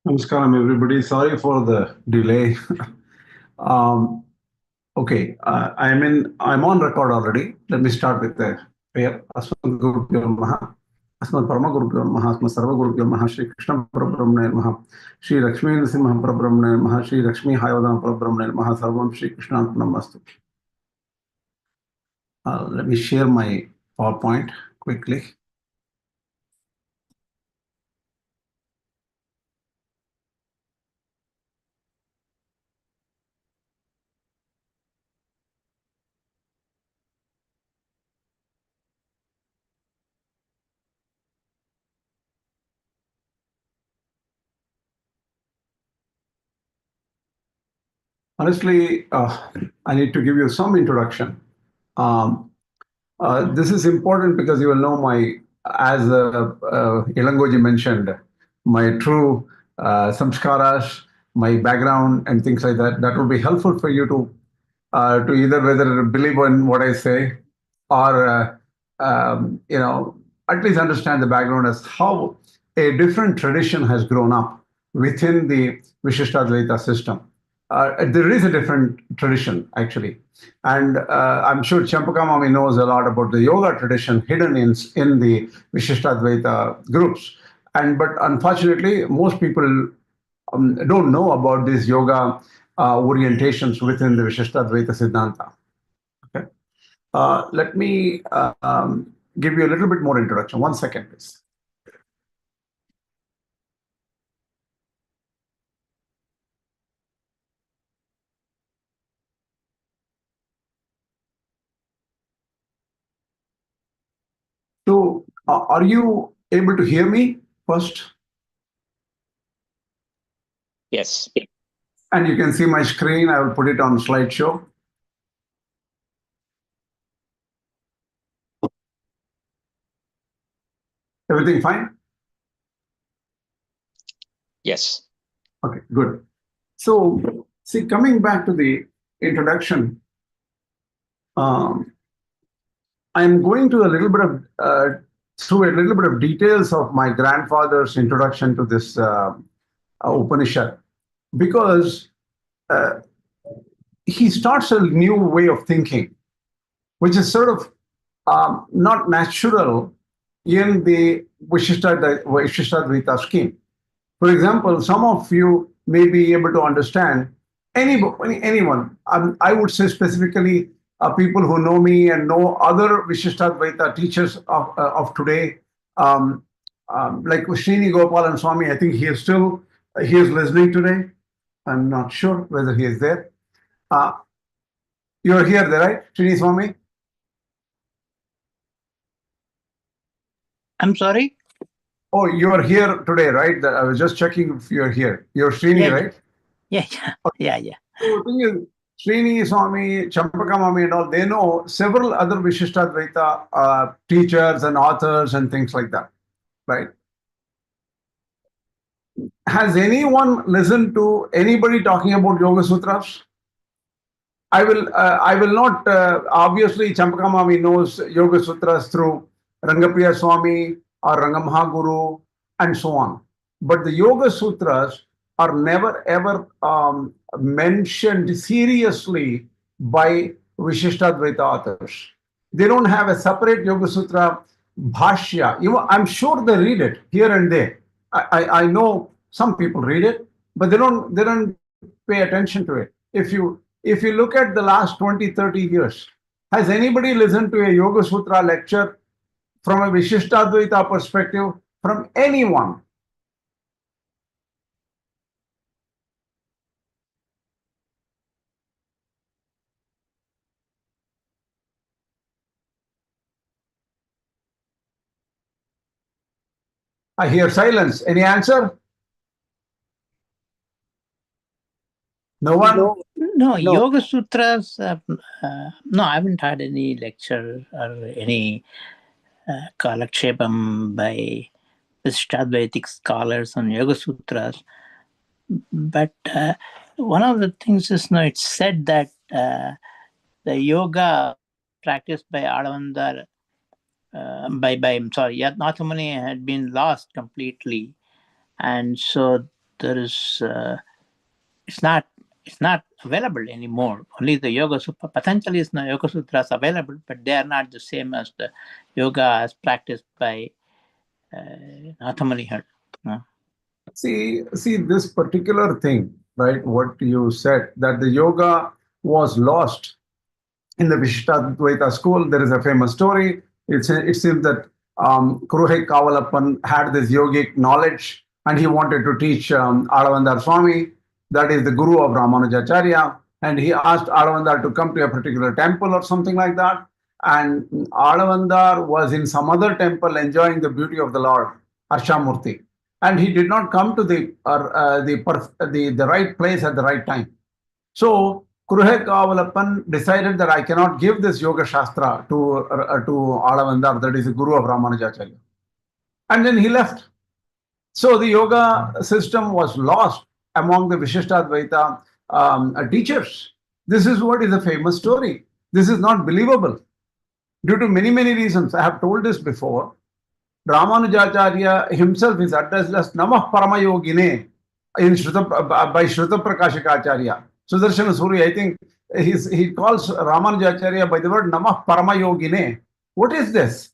Namaskaram, everybody. Sorry for the delay. um, okay, I'm on record already. Let me start with the prayer. Asmat Guru Pyo Maha, Asmat Parama Guru Pyo Maha, Asmat Sarva Guru Pyo Maha, Shri Krishna Parabrahmane Maha, Shri Lakshmi Nrsimha Parabrahmane Maha, Shri Lakshmi Hayavadam Parabrahmane Maha, Sarvam Shri Krishna Namastu. Let me share my PowerPoint quickly. Honestly, I need to give you some introduction. Um, this is important because you will know as Ilangoji mentioned, my true samskaras, my background, and things like that. That will be helpful for you to either whether believe in what I say or at least understand the background as how a different tradition has grown up within the Viśiṣṭādvaita system. There is a different tradition actually, and I'm sure Champakamami knows a lot about the yoga tradition hidden in the Viśiṣṭādvaita groups. But unfortunately, most people don't know about these yoga orientations within the Viśiṣṭādvaita Siddhanta. Okay, let me give you a little bit more introduction. 1 second, please. So, are you able to hear me first? Yes. And you can see my screen. I will put it on slideshow. Everything fine? Yes. Okay, good. So, see, coming back to the introduction, I'm going to through a little bit of details of my grandfather's introduction to this Upanishad, because he starts a new way of thinking, which is sort of not natural in the Viśiṣṭādvaita scheme. For example, some of you may be able to understand anyone. I would say specifically people who know me and know other Viśiṣṭādvaita teachers of today, like Srini Gopalan Swami. I think he is listening today. I'm not sure whether he is there. You're here, right, Srini Swami? I'm sorry? Oh, you are here today, right? I was just checking if you're here. You're Srini, right? Yeah. So the thing is, Srini Swami, Champakamami and all, they know several other Viśiṣṭādvaita teachers and authors and things like that, right? Has anyone listened to anybody talking about Yoga Sutras? I will not, obviously Champakamami knows Yoga Sutras through Rangapriya Swami or Rangamahaguru and so on. But the Yoga Sutras are never ever mentioned seriously by Viśiṣṭādvaita authors. They don't have a separate Yoga Sutra bhashya. I'm sure they read it here and there. I know some people read it, but they don't pay attention to it. If you look at the last 20, 30 years, has anybody listened to a Yoga Sutra lecture from a Viśiṣṭādvaita perspective from anyone? I hear silence. Any answer? No one? No. Yoga Sutras, no, I haven't had any lecture or any kalakshepam by Viśiṣṭādvaitic scholars on Yoga Sutras. But one of the things is, it's said that the yoga practiced by Ālavandār, Nathamuni had been lost completely. And so there is it's not available anymore. Only the Yoga Sutra, Patañjali is now Yoga Sutras available, but they are not the same as the yoga as practiced by Nathamani. No? See this particular thing, right? What you said, that the yoga was lost in the Viśiṣṭādvaita school. There is a famous story. It seems that Kuruhai Kavalappan had this yogic knowledge and he wanted to teach Ālavandār Swami, that is the guru of Rāmānujācārya, and he asked Ālavandār to come to a particular temple or something like that. And Ālavandār was in some other temple enjoying the beauty of the Lord, Harshamurti. And he did not come to the right place at the right time. So Kuruhai Kavalappan decided that I cannot give this Yoga Shastra to Ālavandār, that is the guru of Ramanuja.org. And then he left. So the yoga system was lost among the Viśiṣṭādvaita teachers. This is what is a famous story. This is not believable due to many, many reasons. I have told this before. Ramanuja.org himself is addressed as Namah Paramayogine by Shruta Prakashikacharya. Sudarshana Suri, I think he calls Ramanuja.org by the word Namah Paramayogine. What is this?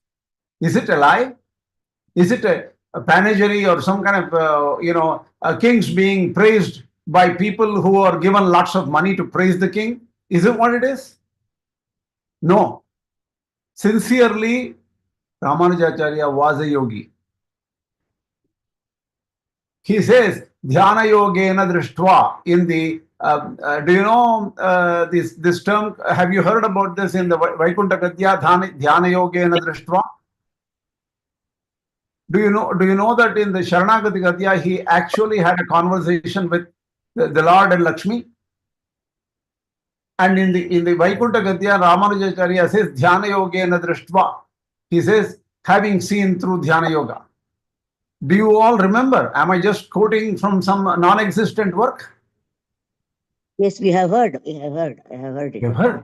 Is it a lie? Is it a panegyric or some kind of, kings being praised by people who are given lots of money to praise the king? Is it what it is? No. Sincerely, Ramanuja.org was a yogi. He says, dhyāna-yogena drishtva in the, do you know this term? Have you heard about this in the Vaikuntha Gadya, dhyāna-yogena drishtva? Do you know that in the Śaraṇāgati Gadya, he actually had a conversation with the Lord and Lakshmi? And in the Vaikuntha Gadya, Rāmānujācārya says, dhyāna-yogena drishtva. He says, having seen through dhyana yoga. Do you all remember? Am I just quoting from some non-existent work? Yes, we have heard. I have heard it. You have heard.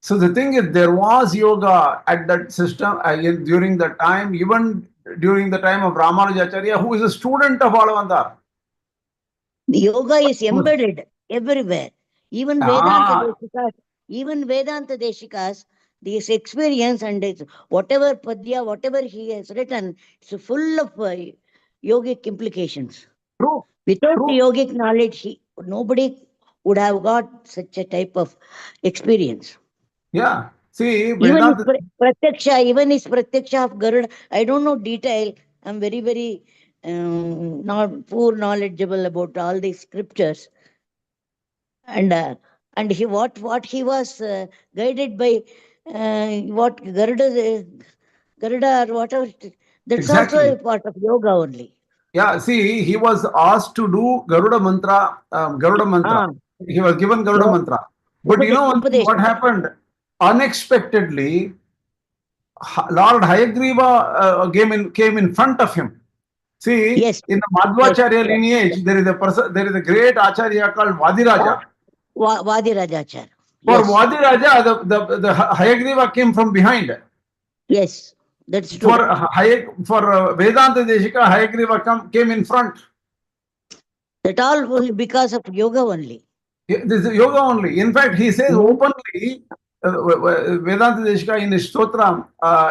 So the thing is, there was yoga at that system during the time, even during the time of Rāmānujācārya, who is a student of Ālavandār. The yoga is embedded everywhere. Even Vedānta Deshikas, this experience and whatever padya, whatever he has written, it's full of yogic implications. True. Without the yogic knowledge, nobody would have got such a type of experience. Yeah. See, Even Vedānta, his Pratyaksha of Garuda, I don't know detail. I'm very, very not poor knowledgeable about all these scriptures. And he what he was guided by what Garuda or whatever. That's exactly. also a part of yoga only. Yeah, see, he was asked to do Garuda Mantra. He was given Garuda Mantra. But you know what happened? Unexpectedly, Lord Hayagriva came in front of him. See, yes. in the Madhvacharya lineage, there is a great Acharya called Vādi-rāja. Vādi-rāja. For Vādi-rāja, the Hayagriva came from behind. Yes, that's true. For Vedānta Deśika, Hayagriva came in front. That all because of yoga only. This is yoga only. In fact, he says openly, Vedānta Deśika in the Stotra,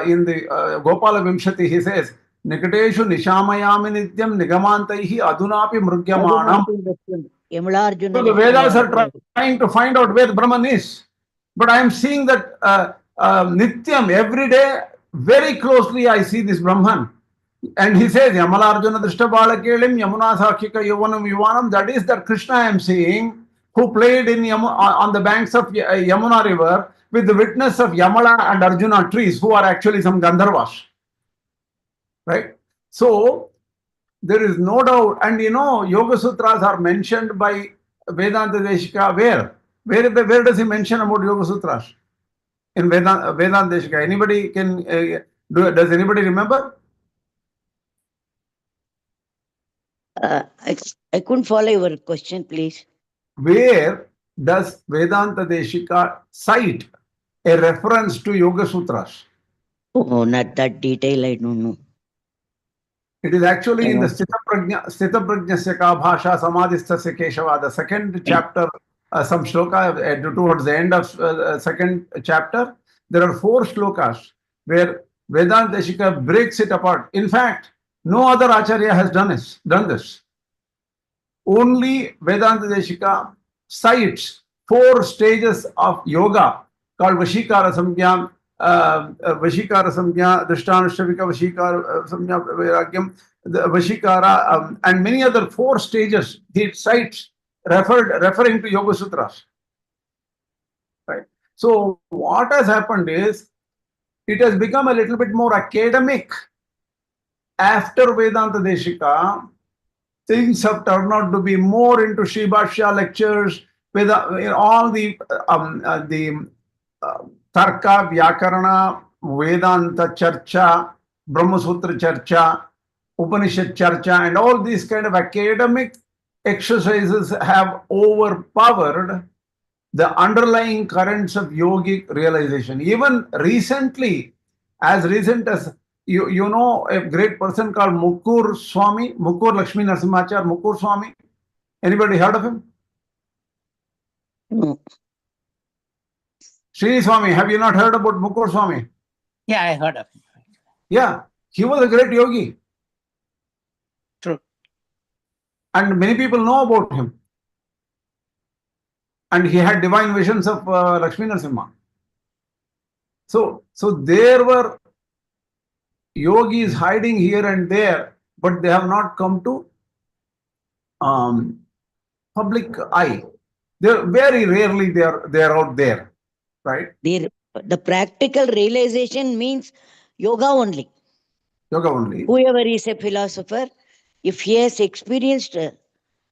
in the Gopala Vimshati, he says, Nikateshu nishamayami nityam nigamantaihi adunapi mrugyamanam. So the Vedas are trying to find out where the Brahman is. But I am seeing that nityam, every day, very closely I see this Brahman. And he says, Yamalarjuna drishtabalakelim yamuna sakhika yavanam yuvanam. That is that Krishna I am seeing, who played on the banks of Yamuna river with the witness of Yamala and Arjuna trees, who are actually some Gandharvas. Right? So, there is no doubt. And Yoga Sutras are mentioned by Vedānta Deśika where? Where does he mention about Yoga Sutras? In Vedānta Deśika. Anybody can, does anybody remember? I couldn't follow your question, please. Where does Vedānta Deśika cite a reference to Yoga Sutras? Oh, not that detail, I don't know. It is actually in the Sthita Prajnasya Ka Bhasha Samadhisthasya Keshava, the second chapter, some shloka towards the end of second chapter. There are 4 shlokas where Vedānta Deśika breaks it apart. In fact, no other Acharya has done this. Only Vedānta Deśika cites 4 stages of yoga called Vashikara Samjna, Drishtanushavika Vashikara Samjna Vairagyam, Vashikara, and many other 4 stages he cites referring to Yoga Sutras. Right. So what has happened is it has become a little bit more academic. After Vedānta Deśika, things have turned out to be more into Shibhashya lectures, with all the Tarka, Vyakarana, Vedanta Charcha, Brahma Sutra Charcha, Upanishad Charcha, and all these kind of academic exercises have overpowered the underlying currents of yogic realization. Even recently, as recent as you know a great person called Mukkur Swami, Mukkur Lakshmi Narasimhacharya, Mukkur Swami. Anybody heard of him? No. Sri Swami, have you not heard about Mukkur Swami? Yeah, I heard of him. Yeah, he was a great yogi. True. And many people know about him. And he had divine visions of Lakshmi Narasimha. So there were yogis hiding here and there, but they have not come to public eye. They're very rarely they're out there, right? The practical realization means yoga only. Yoga only. Whoever is a philosopher, if he has experienced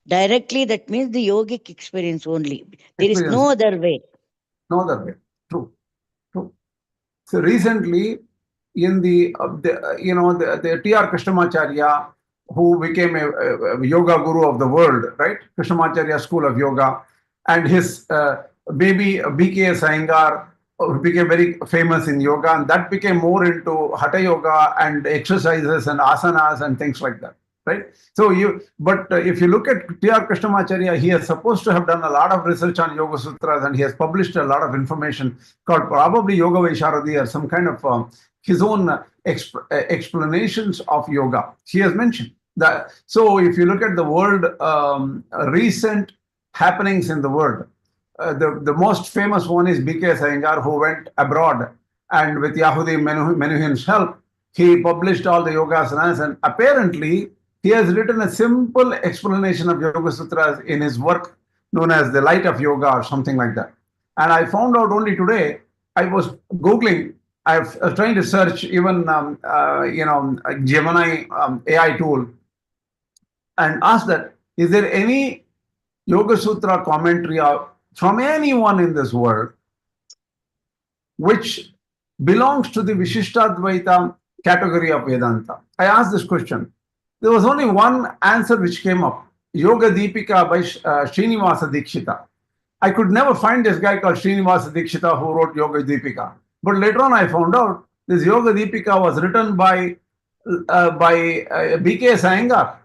directly, that means the yogic experience only. There is no other way. No other way. True. So recently, in the T.R. Krishnamacharya, who became a yoga guru of the world, right? Krishnamacharya School of Yoga, and his baby B.K.S. Iyengar became very famous in yoga, and that became more into hatha yoga and exercises and asanas and things like that, right? So if you look at T.R. Krishnamacharya, he is supposed to have done a lot of research on Yoga Sutras, and he has published a lot of information called probably Yoga Vaisharadi or some kind of his own explanations of yoga. He has mentioned that. So if you look at the world, recent happenings in the world, the most famous one is B.K.S. Iyengar, who went abroad, and with Yahudi Menuhin's help, he published all the yogasanas, and apparently he has written a simple explanation of Yoga Sutras in his work known as The Light of Yoga or something like that. And I found out only today, I was Googling, I was trying to search even, Gemini AI tool, and asked that, is there any Yoga Sutra commentary from anyone in this world which belongs to the Viśiṣṭādvaita category of Vedanta? I asked this question. There was only one answer which came up, Yoga Deepika by Srinivasa Dikshita. I could never find this guy called Srinivasa Dikshita who wrote Yoga Deepika. But later on I found out this Yoga Deepika was written by B.K.S. Iyengar,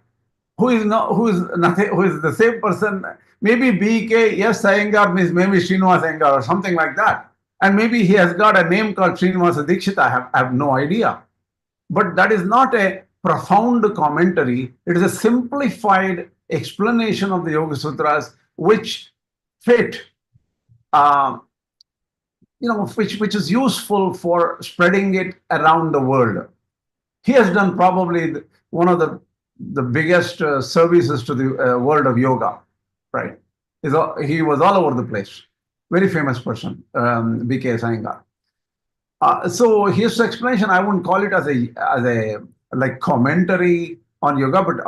who is the same person. Maybe B.K.S. Iyengar means maybe Srinivasa Iyengar or something like that. And maybe he has got a name called Srinivasa Dikshita. I have no idea. But that is not a profound commentary. It is a simplified explanation of the Yoga Sutras which fit, which is useful for spreading it around the world. He has done probably one of the biggest services to the world of yoga, right? He was all over the place. Very famous person, B.K.S. Iyengar. So his explanation, I wouldn't call it as a like commentary on yoga, but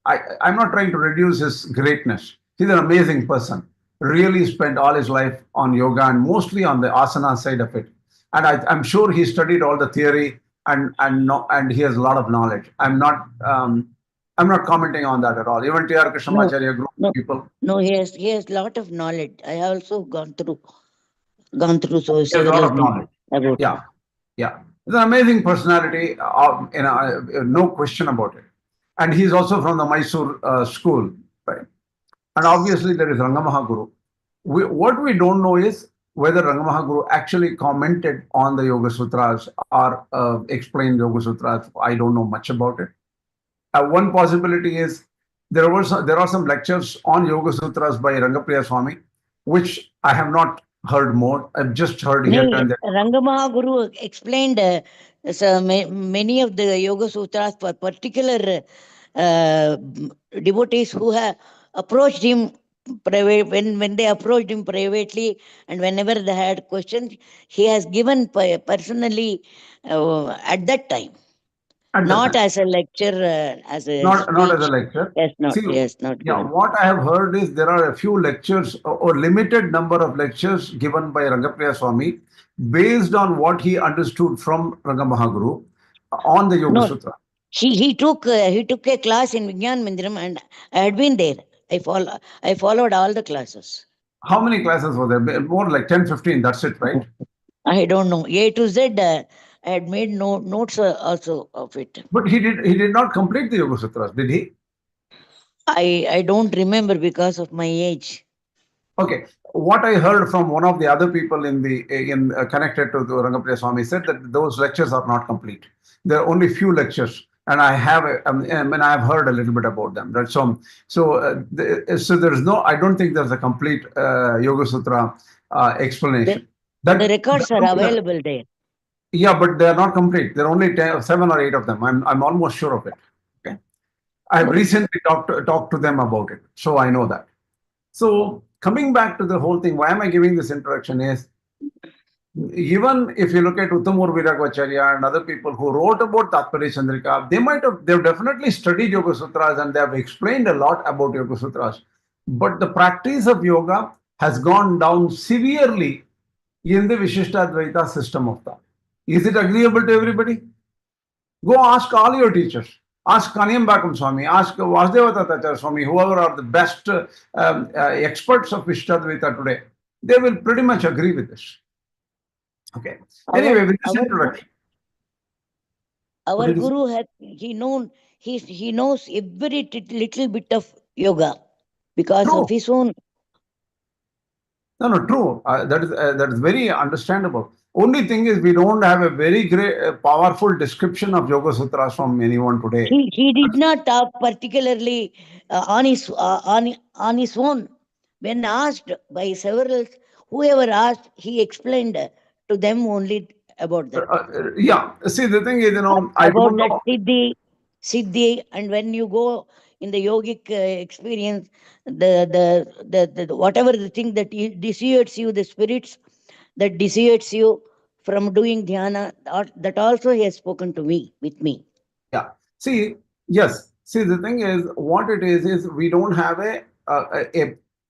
I'm not trying to reduce his greatness. He's an amazing person. Really spent all his life on yoga and mostly on the asana side of it. And I'm sure he studied all the theory and he has a lot of knowledge. I'm not commenting on that at all. Even T.R. Krishnamacharya group of people. No, he has a lot of knowledge. I have also gone through so a lot of knowledge. about Yeah. He's an amazing personality, no question about it. And he's also from the Mysore school, right? And obviously there is Rangamahaguru. What we don't know is whether Rangamahaguru actually commented on the Yoga Sutras or explained Yoga Sutras. I don't know much about it. One possibility is there are some lectures on Yoga Sutras by Rangapriya Swami, which I have not heard more. I've just heard here and there. Rangamahaguru explained many of the Yoga Sutras for particular devotees who have approached him when they approached him privately, and whenever they had questions, he has given personally at that time. Not as a lecture, as a not as a lecture. Yes, not. See, yes, not. Yeah, given. what I have heard is there are a few lectures or limited number of lectures given by Rangapriya Swami based on what he understood from Rangamahaguru on the Yoga Sutra. He took a class in Vijñāna Mandiram, and I had been there. I followed all the classes. How many classes were there? More like 10, 15, that's it, right? I don't know. A to Z, I had made notes also of it. But he did not complete the Yoga Sutras, did he? I don't remember because of my age. Okay. What I heard from one of the other people connected to the Rangapriya Swami said that those lectures are not complete. There are only few lectures, and I have heard a little bit about them. Right? So there's no. I don't think there's a complete Yoga Sutra explanation. The records are available there. Yeah, but they are not complete. There are only 7 or 8 of them. I'm almost sure of it. Okay, I've recently talked to them about it, so I know that. So coming back to the whole thing, why am I giving this introduction is, even if you look at Uttamur Viragvacharya and other people who wrote about Tatparya Chandrika, they've definitely studied Yoga Sutras and they have explained a lot about Yoga Sutras. But the practice of yoga has gone down severely in the Viśiṣṭādvaita system of thought. Is it agreeable to everybody? Go ask all your teachers. Ask Kaniyambakam Swami, ask Vasudeva Tattacharya Swami, whoever are the best experts of Viśiṣṭādvaita today. They will pretty much agree with this. Okay. Anyway, with this introduction. Our Guru he knows every little bit of yoga because of his own. No, true. That is very understandable. Only thing is, we don't have a very great, powerful description of Yoga Sutras from anyone today. He did not talk particularly on his own. When asked by several, whoever asked, he explained to them only about that. Yeah. See, the thing is, I don't know. Siddhi, and when you go in the yogic experience, the whatever the thing that dissuades you, the spirits that dissuades you from doing dhyana, that also he has spoken to me, with me. Yeah. See, yes. See, the thing is, what it is we don't have a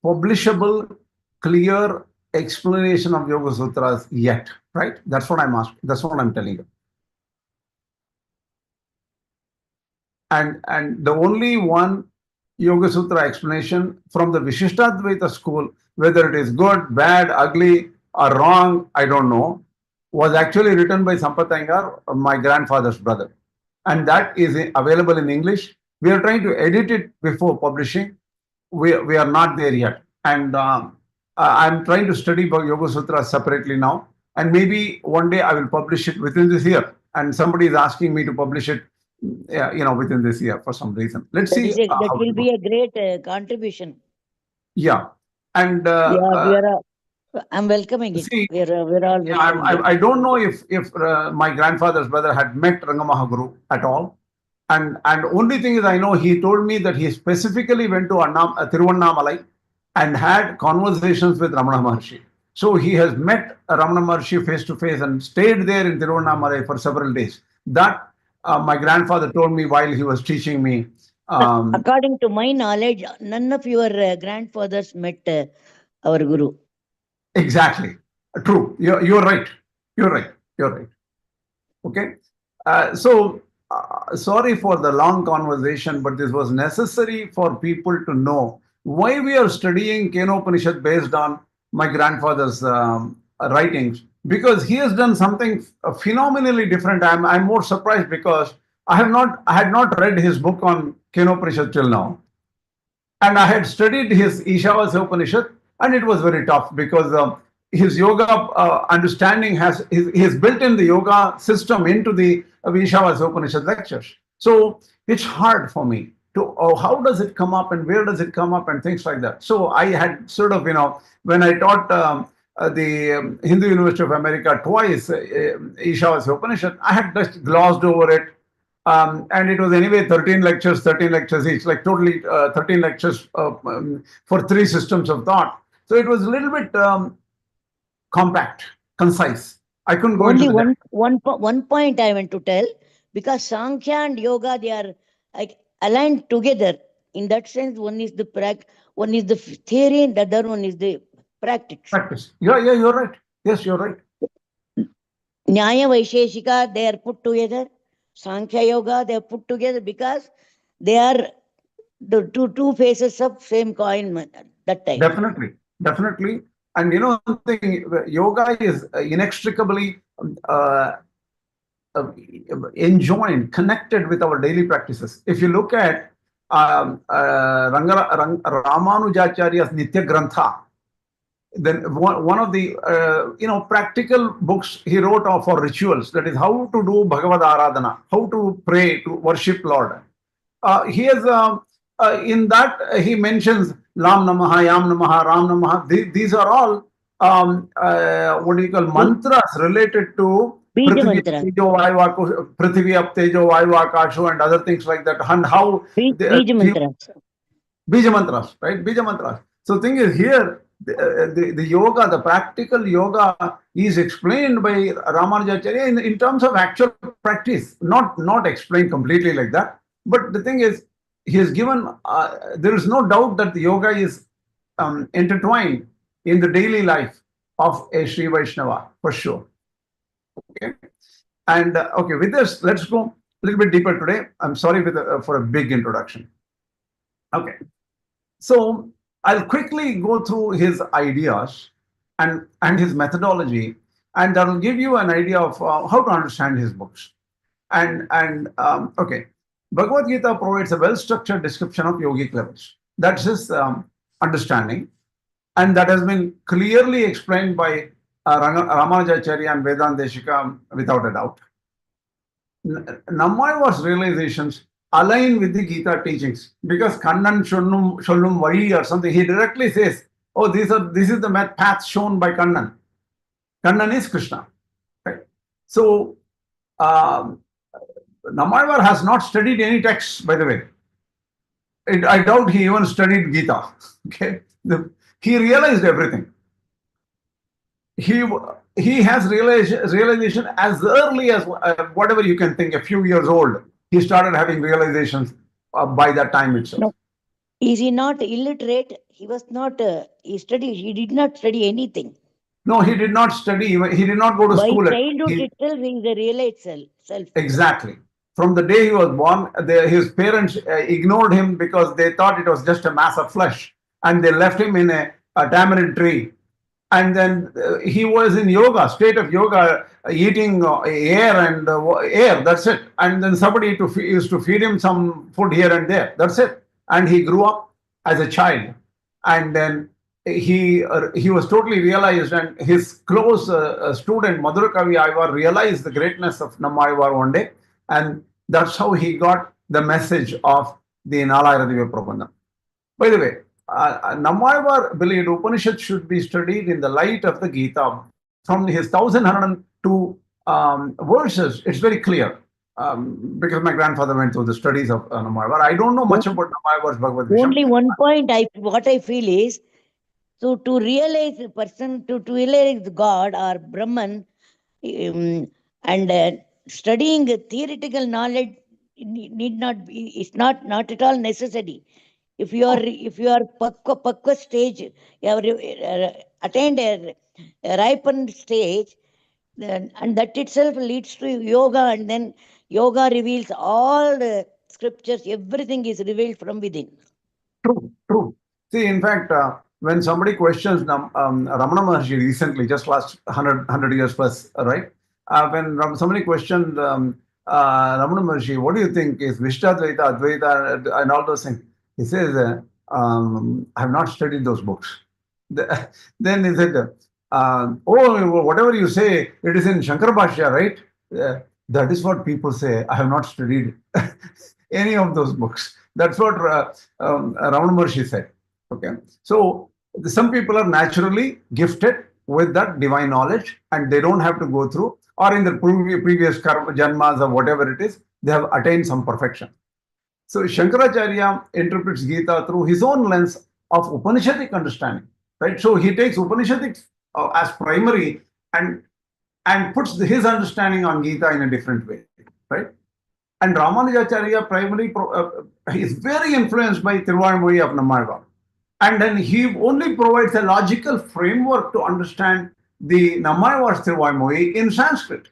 publishable, clear explanation of Yoga Sutras yet, right? That's what I'm asking. That's what I'm telling you. And the only one Yoga Sutra explanation from the Viśiṣṭādvaita school, whether it is good, bad, ugly, or wrong, I don't know, was actually written by Patañjali, my grandfather's brother. And that is available in English. We are trying to edit it before publishing. We are not there yet. And I'm trying to study Yoga Sutra separately now. And maybe one day I will publish it within this year. And somebody is asking me to publish it within this year for some reason. Let's see. That will be a great contribution. Yeah. And I'm welcoming it. See, we're all welcoming I don't know if my grandfather's brother had met Rangamahaguru at all. And only thing is, I know he told me that he specifically went to Tiruvannamalai and had conversations with Ramana Maharshi. So he has met Ramana Maharshi face to face and stayed there in Tiruvannamalai for several days. That my grandfather told me while he was teaching me. According to my knowledge, none of your grandfathers met our Guru. Exactly. True. You're right. You're right. Okay. Sorry for the long conversation, but this was necessary for people to know why we are studying Kenopaniṣad based on my grandfather's writings because he has done something phenomenally different. I'm more surprised because I had not read his book on Kenopaniṣad till now, and I had studied his Īśāvāsya Upanishad, and it was very tough because his yoga understanding he has built in the yoga system into the Īśāvāsya Upanishad lectures. So it's hard for me to, how does it come up and where does it come up and things like that. So I had sort of, when I taught the Hindu University of America twice, Īśāvāsya Upanishad, I had just glossed over it. And it was anyway 13 lectures each, like totally 13 lectures for 3 systems of thought. So it was a little bit compact, concise. I couldn't go Only into one point I want to tell, because Sankhya and Yoga, they are like aligned together. In that sense, one is the theory, and the other one is the practice. Yeah, you're right. Yes, you're right. Nyaya Vaisheshika, they are put together. Sankhya Yoga, they are put together because they are the two faces of same coin that time. Definitely. And one thing, yoga is inextricably enjoined, connected with our daily practices. If you look at Rāmānujācārya's Nitya Grantha, then one of the practical books he wrote for rituals, that is how to do Bhagavad Aradhana, how to pray, to worship Lord. He has in that he mentions Lam Namaha, Yam Namaha, Ram Namaha. These are all what do you call mantras related to Prithvi Aptejo Vayu Akasho and other things like that, and how Bija mantras, right? Bija mantras. So thing is here, the yoga, the practical yoga is explained by Rāmānujācārya in terms of actual practice, not explained completely like that. But the thing is, he has given, there is no doubt that the yoga is intertwined in the daily life of a Sri Vaishnava, for sure. Okay. And okay, with this, let's go a little bit deeper today. I'm sorry for a big introduction. Okay. So I'll quickly go through his ideas and his methodology, and that will give you an idea of how to understand his books. Okay, Bhagavad Gita provides a well-structured description of yogic levels. That's his understanding, and that has been clearly explained by Rāmānujācārya and Vedānta Deśika without a doubt. Nammayava's realizations align with the Gita teachings, because Kannan Sollum Vari or something, he directly says, oh, this is the path shown by Kannan. Kannan is Krishna. Right? So Nammayava has not studied any texts, by the way. I doubt he even studied Gita. Okay, he realized everything. He has realization as early as whatever you can think, a few years old. He started having realizations by that time itself. No. Is he not illiterate? He was not. He did not study anything. No, he did not study. He did not go to school. By childhood itself, he is a realized self. Exactly. From the day he was born, his parents ignored him because they thought it was just a mass of flesh, and they left him in a tamarind tree. And then he was in yoga, state of yoga, eating air and air, that's it. And then somebody used to feed him some food here and there, that's it. And he grew up as a child. And then he was totally realized, and his close student, Madhurakavi Aivar, realized the greatness of Nammayava one day. And that's how he got the message of the Nālayana Prabandham. By the way, Nammayava believed Upanishad should be studied in the light of the Gita. From his 1102 verses, it's very clear. Because my grandfather went through the studies of Nammayava. I don't know much about Nammayava's Bhagavad Gita. Only one point what I feel is, so to realize a person, to realize God or Brahman, and studying theoretical knowledge need not be, it's not at all necessary. If you are pakwa stage, you have attained a ripened stage, and that itself leads to yoga, and then yoga reveals all the scriptures, everything is revealed from within. True. See, in fact, when somebody questions Ramana Maharshi recently, just last 100 years plus, right? When somebody questioned Ramana Maharshi, what do you think is Viśiṣṭādvaita, Advaita, and all those things? He says, I have not studied those books. Then he said, oh, whatever you say, it is in Shankara Bhashya, right? That is what people say. I have not studied any of those books. That's what Ramana Maharshi said. Okay, so some people are naturally gifted with that divine knowledge, and they don't have to go through, or in the previous karma, janmas or whatever it is, they have attained some perfection. So Shankaracharya interprets Gita through his own lens of Upanishadic understanding, right? So he takes Upanishadic as primary and puts his understanding on Gita in a different way, right? And Rāmānujācārya primarily is very influenced by Tiruvāyamozhi of Nammayvar. And then he only provides a logical framework to understand the Nammayvar's Tiruvāyamozhi in Sanskrit.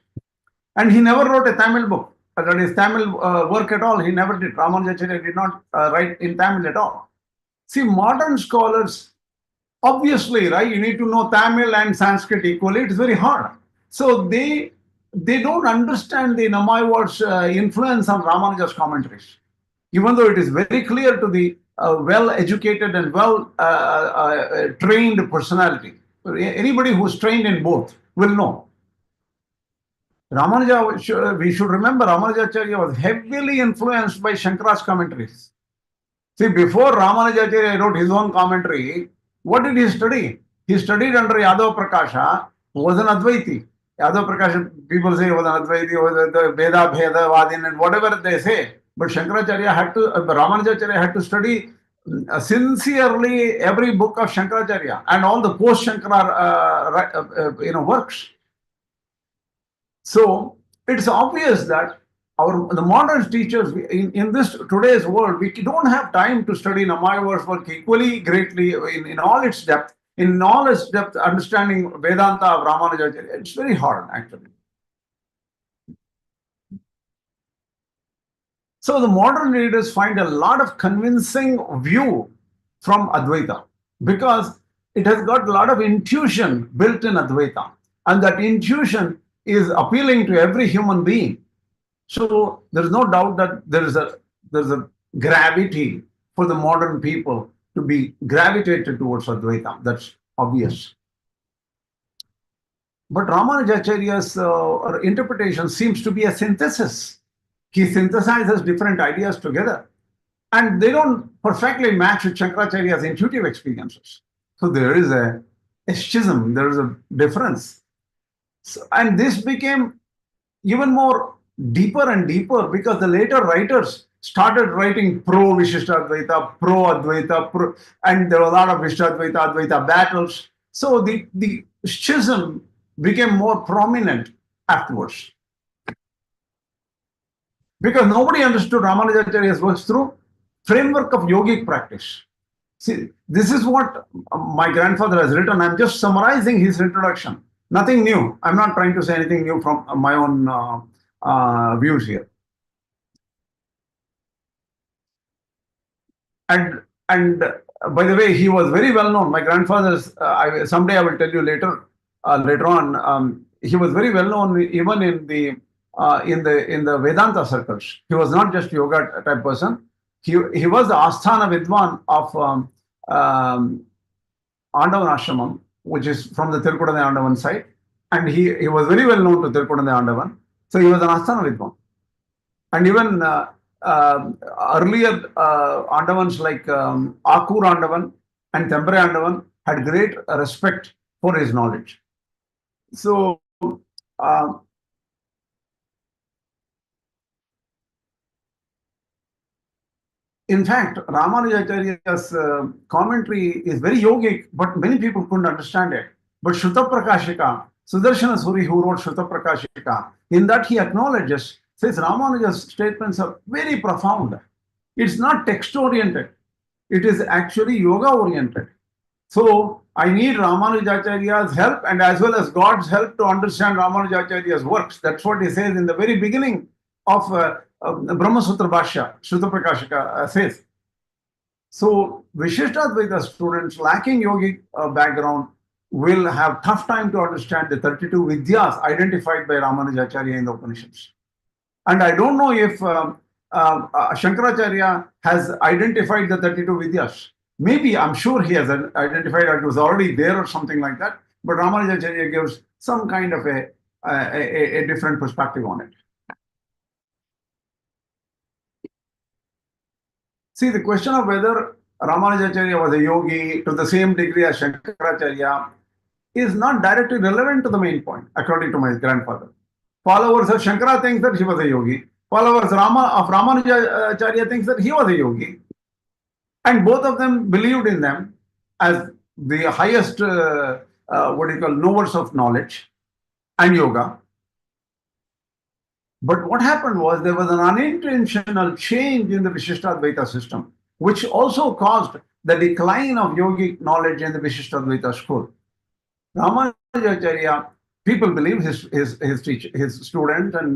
And he never wrote a Tamil book, that is Tamil work at all. He never did. Rāmānujācārya did not write in Tamil at all. See, modern scholars, obviously, right, you need to know Tamil and Sanskrit equally. It's very hard. So they don't understand the Nammayvar's influence on Ramanuja's commentaries, even though it is very clear to the well-educated and well-trained personality. Anybody who's trained in both will know. Ramanuja, we should remember, Ramanujacharya was heavily influenced by Shankara's commentaries. See, before Ramanujacharya wrote his own commentary, what did he study? He studied under Yadav Prakasha, who was an Advaiti. Yadav Prakasha, people say he was an Advaiti, was the Veda, Bheda, Vadin, and whatever they say. But Shankaracharya had to, Ramanujacharya had to study sincerely every book of Shankaracharya and all the post-Shankara works. So it's obvious that the modern teachers in this today's world, we don't have time to study Nammayvar's work equally greatly in all its depth. In all its depth, understanding Vedanta of Ramanujacharya, it's very hard actually. So the modern readers find a lot of convincing view from Advaita because it has got a lot of intuition built in Advaita, and that intuition is appealing to every human being. So there is no doubt that there's a gravity for the modern people to be gravitated towards Advaita. That's obvious. But Ramanujacharya's interpretation seems to be a synthesis. He synthesizes different ideas together, and they don't perfectly match with Shankaracharya's intuitive experiences. So there is a schism, there is a difference. So, and this became even more deeper and deeper because the later writers started writing pro-Viśiṣṭādvaita, pro-Advaita, and there were a lot of Viśiṣṭādvaita, Advaita battles. So the schism became more prominent afterwards. Because nobody understood Ramanujacharya's works through framework of yogic practice. See, this is what my grandfather has written. I'm just summarizing his introduction. Nothing new. I'm not trying to say anything new from my own views here. And by the way, he was very well known. My grandfather's. Someday I will tell you later on. He was very well known even in the Vedanta circles. He was not just yoga type person. He was the Asthana Vidwan of Andavan Ashramam, which is from the Tirukudane Andavan side. And he was very well known to Tirukudane Andavan. So he was an Asthana Vidwan. And even earlier Andavans like Akur Andavan and Tembere Andavan had great respect for his knowledge. So in fact, Ramanujacharya's commentary is very yogic, but many people couldn't understand it. But Shruta Prakashika, Sudarshana Suri, who wrote Shruta Prakashika, in that he acknowledges, says Ramanuja's statements are very profound. It's not text-oriented. It is actually yoga-oriented. So I need Ramanujacharya's help and as well as God's help to understand Ramanujacharya's works. That's what he says in the very beginning of Brahma Sutra Bhashya, Shruta Prakashika says. So Viśiṣṭādvaita students lacking yogic background will have tough time to understand the 32 vidyas identified by Rāmānujācārya in the Upanishads. And I don't know if Shankaracharya has identified the 32 vidyas. Maybe, I'm sure he has identified it was already there or something like that. But Rāmānujācārya gives some kind of a different perspective on it. See, the question of whether Rāmānujācārya was a yogi to the same degree as Shankaracharya is not directly relevant to the main point, according to my grandfather. Followers of Shankara think that he was a yogi. Followers of Rāmānujācārya thinks that he was a yogi. And both of them believed in them as the highest, knowers of knowledge and yoga. But what happened was there was an unintentional change in the Viśiṣṭādvaita system, which also caused the decline of yogic knowledge in the Viśiṣṭādvaita school. Rāmānujācārya, people believe his student and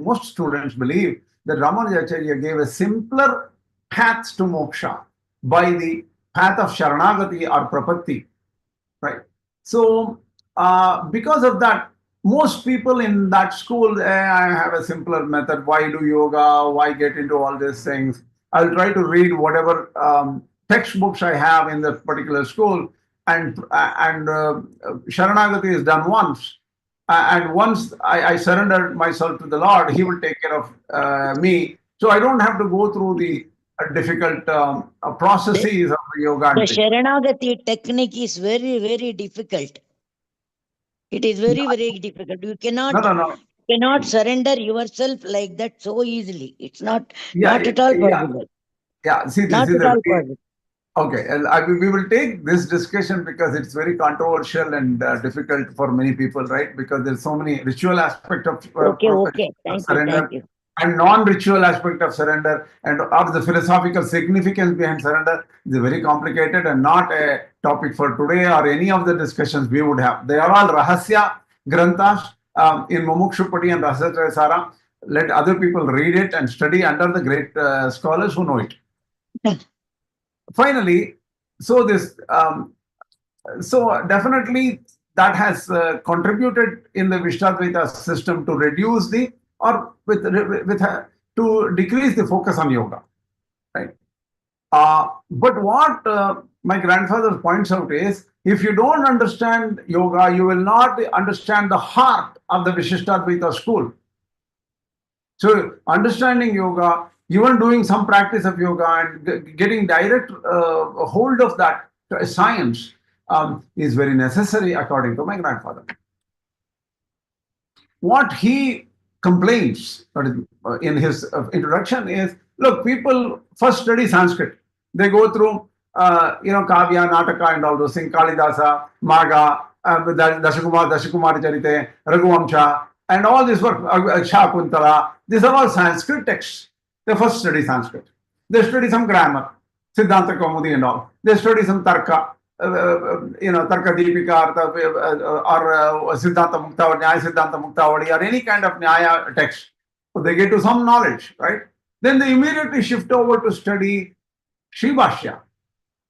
most students believe that Rāmānujācārya gave a simpler path to moksha by the path of Śaraṇāgati or Prapatti, right? So because of that, most people in that school, I have a simpler method. Why do yoga? Why get into all these things? I'll try to read whatever textbooks I have in that particular school, and Śaraṇāgati is done once. And once I surrender myself to the Lord, He will take care of me. So I don't have to go through the difficult processes of yoga. The Śaraṇāgati technique is very, very difficult. It is very, very difficult. You cannot surrender yourself like that so easily. It's not at all possible. Yeah, see, this is possible. Okay, we will take this discussion because it's very controversial and difficult for many people, right? Because there's so many ritual aspects of surrender. Thank you. And non-ritual aspect of surrender and of the philosophical significance behind surrender is very complicated and not a topic for today or any of the discussions we would have. They are all rahasya granthas in Mumukshupati and Rasatra Sara. Let other people read it and study under the great scholars who know it. Finally, so definitely that has contributed in the Viśiṣṭādvaita system to reduce to decrease the focus on yoga, right? But what my grandfather points out is, if you don't understand yoga, you will not understand the heart of the Viśiṣṭādvaita school. So understanding yoga, even doing some practice of yoga and getting direct hold of that science is very necessary, according to my grandfather. What he complains in his introduction is, look, people first study Sanskrit. They go through, Kavya, Nataka and all those things, Kalidasa, Maga, Dashakumar Charite, Raghuvamsha, and all this work, Shakuntala. These are all Sanskrit texts. They first study Sanskrit. They study some grammar, Siddhanta Kaumudi and all. They study some Tarka, Tarka Deepika or Siddhanta Muktavadi, Nyaya Siddhanta Muktavadi, or any kind of Nyaya text. So they get to some knowledge, right? Then they immediately shift over to study Sri Bhashya.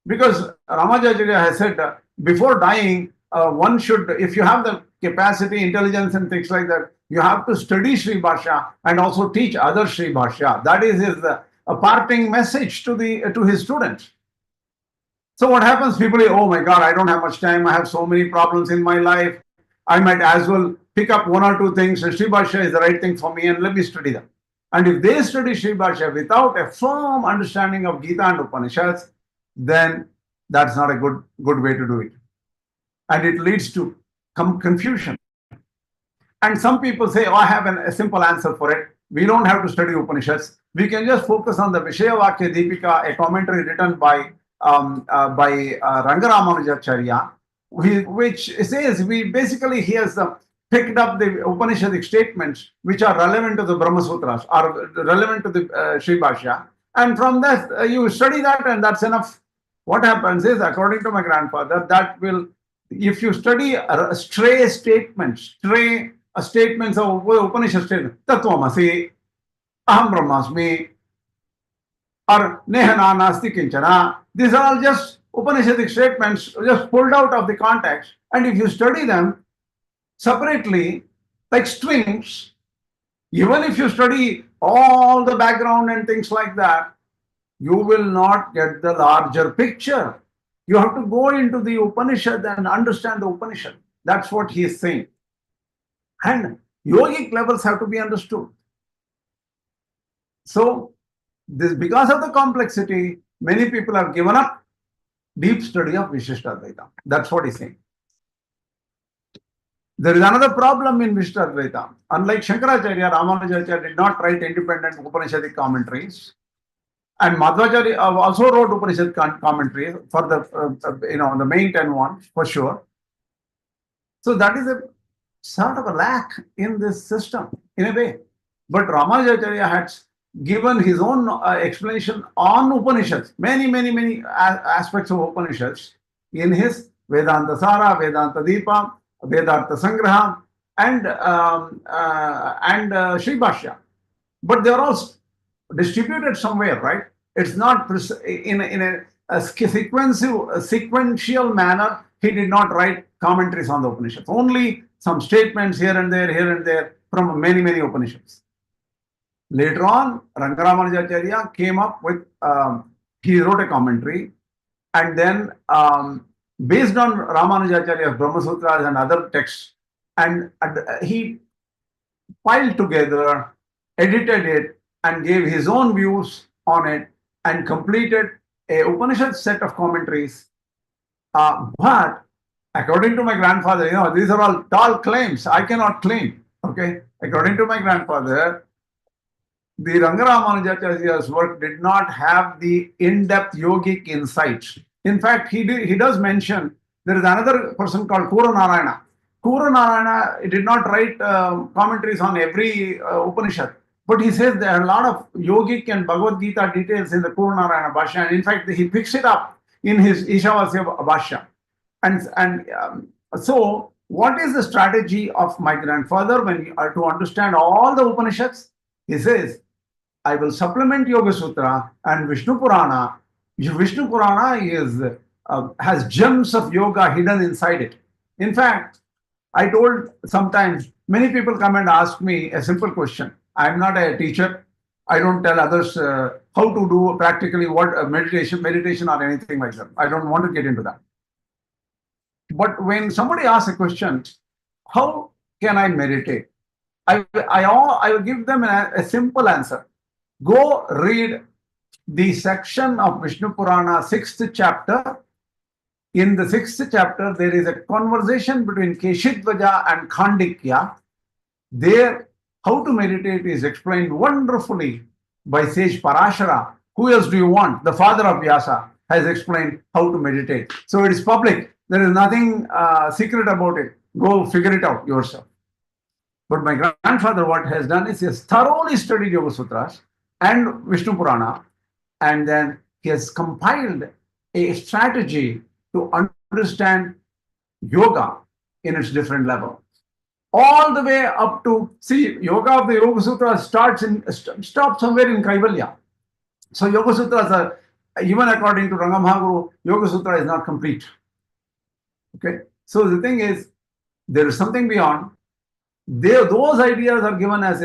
Because Rāmānujācārya has said, before dying, one should, if you have the capacity, intelligence and things like that, you have to study Sri Bhashya and also teach other Sri Bhashya. That is his parting message to his students. So what happens? People say, oh my God, I don't have much time. I have so many problems in my life. I might as well pick up one or two things. And Sri Bhashya is the right thing for me, and let me study them. And if they study Sri Bhashya without a firm understanding of Gita and Upaniṣads, then that's not a good way to do it. And it leads to confusion. And some people say, oh, I have a simple answer for it. We don't have to study Upanishads. We can just focus on the Vishayavakya Deepika, a commentary written by Rāmānujācārya, which says he has picked up the Upanishadic statements which are relevant to the Brahma Sutras or relevant to the Sri Bhashya. And from that, you study that and that's enough. What happens is, according to my grandfather, if you study stray statements of Upanishad statements, Tattvamasi, Aham Brahmasmi, or Nehana Nasti Kinchana. These are all just Upanishadic statements just pulled out of the context. And if you study them separately, like strings, even if you study all the background and things like that, you will not get the larger picture. You have to go into the Upanishad and understand the Upanishad. That's what he is saying. And yogic levels have to be understood. So, this, because of the complexity, many people have given up deep study of Viśiṣṭādvaita. That's what he's saying. There is another problem in Viśiṣṭādvaita. Unlike Shankaracharya, Rāmānujācārya did not write independent Upanishadic commentaries. And Madhvacharya also wrote Upanishad commentaries for the the main 10 ones, for sure. So that is a sort of a lack in this system, in a way. But Rāmānujācārya had given his own explanation on Upanishads, many aspects of Upanishads in his Vedānta Sara, Vedānta Deepa, Vedānta Sangraha, and Sri Bhashya. But they are all distributed somewhere, right? It's not in a sequential manner. He did not write commentaries on the Upanishads. Only some statements here and there from many Upanishads. Later on, Rāmānujācārya came up with, he wrote a commentary, and then based on Rāmānujācārya's Brahma Sutras and other texts, and he piled together, edited it, and gave his own views on it, and completed a Upanishad set of commentaries. But according to my grandfather, these are all tall claims. I cannot claim. Okay, according to my grandfather, the Rāmānujācārya's work did not have the in-depth yogic insights. In fact, he does mention there is another person called Kūra-nātha. Kūra-nātha did not write commentaries on every Upanishad, but he says there are a lot of yogic and Bhagavad Gita details in the Kūra-nātha Bhashya, and in fact, he picks it up in his Ishavasya Bhashya. So, what is the strategy of my grandfather when to understand all the Upanishads? He says, I will supplement Yoga Sutra and Viṣṇu Purāṇa. Viṣṇu Purāṇa has gems of yoga hidden inside it. In fact, I told sometimes many people come and ask me a simple question. I'm not a teacher. I don't tell others how to do practically what meditation or anything like that. I don't want to get into that. But when somebody asks a question, how can I meditate? I will give them a simple answer. Go read the section of Viṣṇu Purāṇa, 6th chapter. In the 6th chapter, there is a conversation between Keshidvaja and Khandikya. There, how to meditate is explained wonderfully by sage Parashara. Who else do you want? The father of Vyasa has explained how to meditate. So it is public. There is nothing secret about it. Go figure it out yourself. But my grandfather, what has done is he has thoroughly studied Yoga Sutras and Viṣṇu Purāṇa, and then he has compiled a strategy to understand yoga in its different levels. All the way up to, see, yoga of the Yoga Sutras stops somewhere in Kaivalya. So Yoga Sutras are, even according to Rangamahaguru, Yoga Sutra is not complete. Okay, so the thing is, there is something beyond. Those ideas are given as,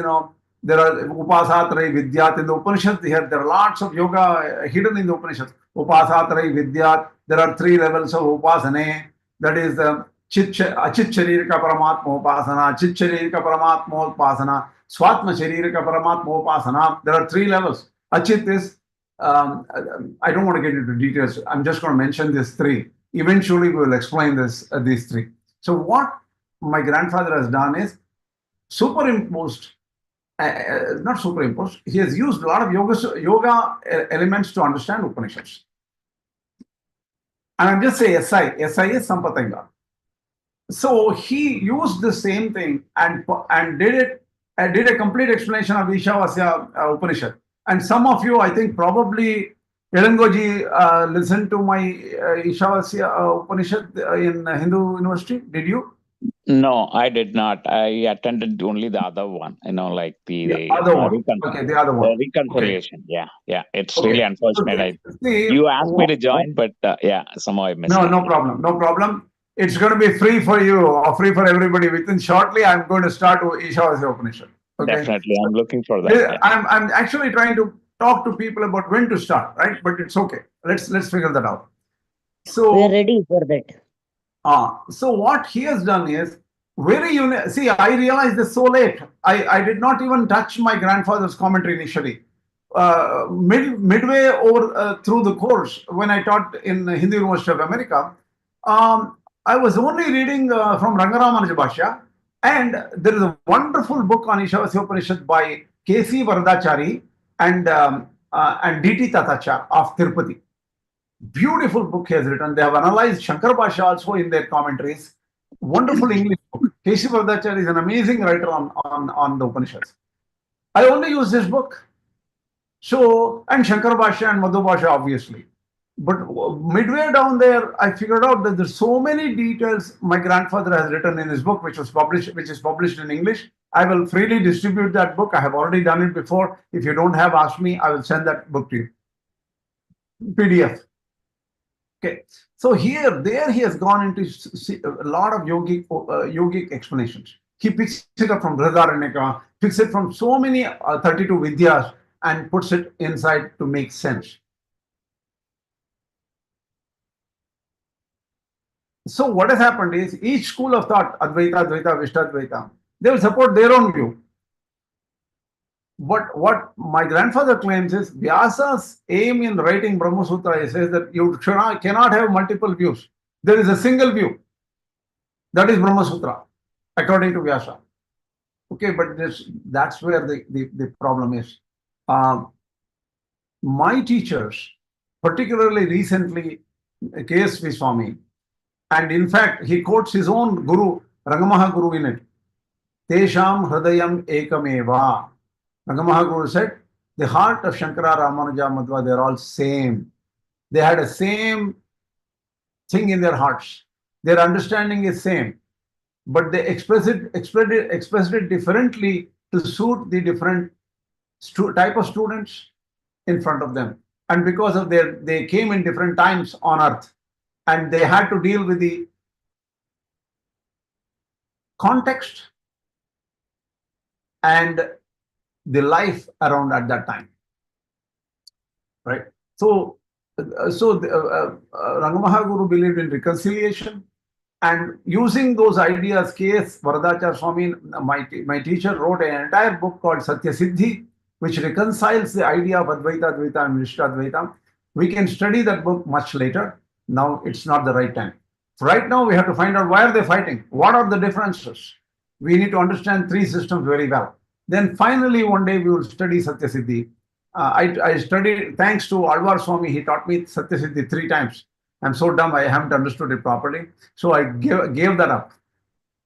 there are Upasatrai Vidyat in the Upanishads. There are lots of yoga hidden in the Upanishads. Upasatrai Vidyat. There are 3 levels of Upasane. That is the Achit Sharirika Paramatma Upasana, Chit Sharirika Paramatma Upasana, Swatma Sharirika Paramatma Upasana. There are 3 levels. Achit is, I don't want to get into details. I'm just going to mention these 3. Eventually, we will explain these 3. So what my grandfather has done is superimposed, not superimposed, he has used a lot of yoga elements to understand Upanishads. And I'm just saying SI is Sampatangar. So he used the same thing and did a complete explanation of Ishavasya Upanishad. And some of you, I think probably Elangoji listened to my Ishavasya Upanishad in Hindu University. Did you? No, I did not. I attended only the other one, like The other one. Okay, the other one. the reconciliation. Okay. Yeah. It's Okay. really unfortunate. See, You asked me to join, but somehow I missed it. No problem. It's going to be free for you or free for everybody. Within shortly, I'm going to start Ishavasya Upanishad. Okay? Definitely, I'm looking for that. Yeah. I'm actually trying to talk to people about when to start, right? But it's okay. Let's figure that out. So we're ready for that. So what he has done is very unique. See, I realized this so late. I did not even touch my grandfather's commentary initially. Midway over through the course, when I taught in Hindu University of America, I was only reading from Rangaramanuj's Bhashya, and there is a wonderful book on Ishavasya Upanishad by K.C. Varadachari and D.T. Tatacha of Tirupati. Beautiful book he has written. They have analyzed Shankar Bhashya also in their commentaries. Wonderful English book. K.C. Varadachari is an amazing writer on the Upanishads. I only use this book. So, and Shankar Bhashya and Madhu Bhashya, obviously. But midway down there, I figured out that there's so many details my grandfather has written in his book, which is published in English. I will freely distribute that book. I have already done it before. If you don't have, ask me. I will send that book to you. PDF. Okay. So there he has gone into a lot of yogic explanations. He picks it up from Brihadaranyaka, picks it from so many 32 Vidyas, and puts it inside to make sense. So what has happened is each school of thought, Advaita, Advaita, Viśiṣṭādvaita, they will support their own view. But what my grandfather claims is Vyasa's aim in writing Brahma Sutra says that you cannot have multiple views. There is a single view. That is Brahma Sutra, according to Vyasa. Okay, but that's where the problem is. My teachers, particularly recently, K.S. Swami, and in fact, he quotes his own guru, Rangamaha Guru, in it. Tesham hridayam ekameva. Rangamaha Guru said, the heart of Shankara, Ramanuja, Madhva, they're all same. They had a same thing in their hearts. Their understanding is same, but they expressed it differently to suit the different type of students in front of them. And because of they came in different times on earth, and they had to deal with the context and the life around at that time, right? So Rangamaha Guru believed in reconciliation, and using those ideas, K.S. Varadachar Swami, my teacher, wrote an entire book called Satya Siddhi, which reconciles the idea of Advaita, Advaita, and Viśiṣṭādvaita. We can study that book much later. Now it's not the right time. Right now we have to find out why are they fighting? What are the differences? We need to understand three systems very well. Then finally one day we will study Satya Siddhi. I studied, thanks to Alvar Swami, he taught me Satya Siddhi 3 times. I'm so dumb, I haven't understood it properly. So I gave that up.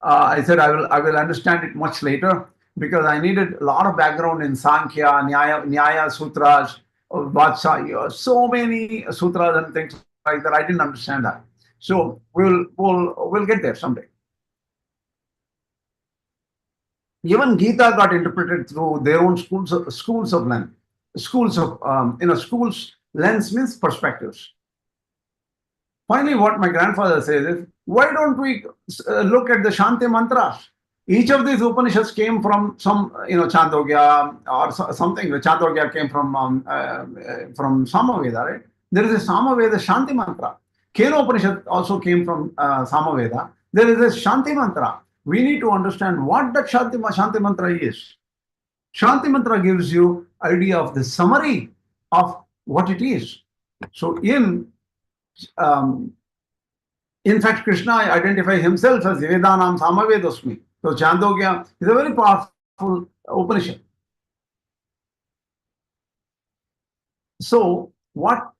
I said I will understand it much later, because I needed a lot of background in Sankhya, Nyaya, Sūtras, Vatsaya, so many sutras and things like that. I didn't understand that. So we'll get there someday. Even Gita got interpreted through their own schools of lens. Schools lens means perspectives. Finally, what my grandfather says is, why don't we look at the Śānti Mantras? Each of these Upanishads came from some, Chandogya or something. Chandogya came from Samaveda, right? There is a Samaveda Śānti Mantra. Kenopaniṣad also came from Samaveda. There is a Śānti Mantra. We need to understand what that Śānti Mantra is. Śānti Mantra gives you idea of the summary of what it is. So in fact, Krishna identifies himself as Vedanam Samavedosmi. So Chandogya is a very powerful Upanishad. So what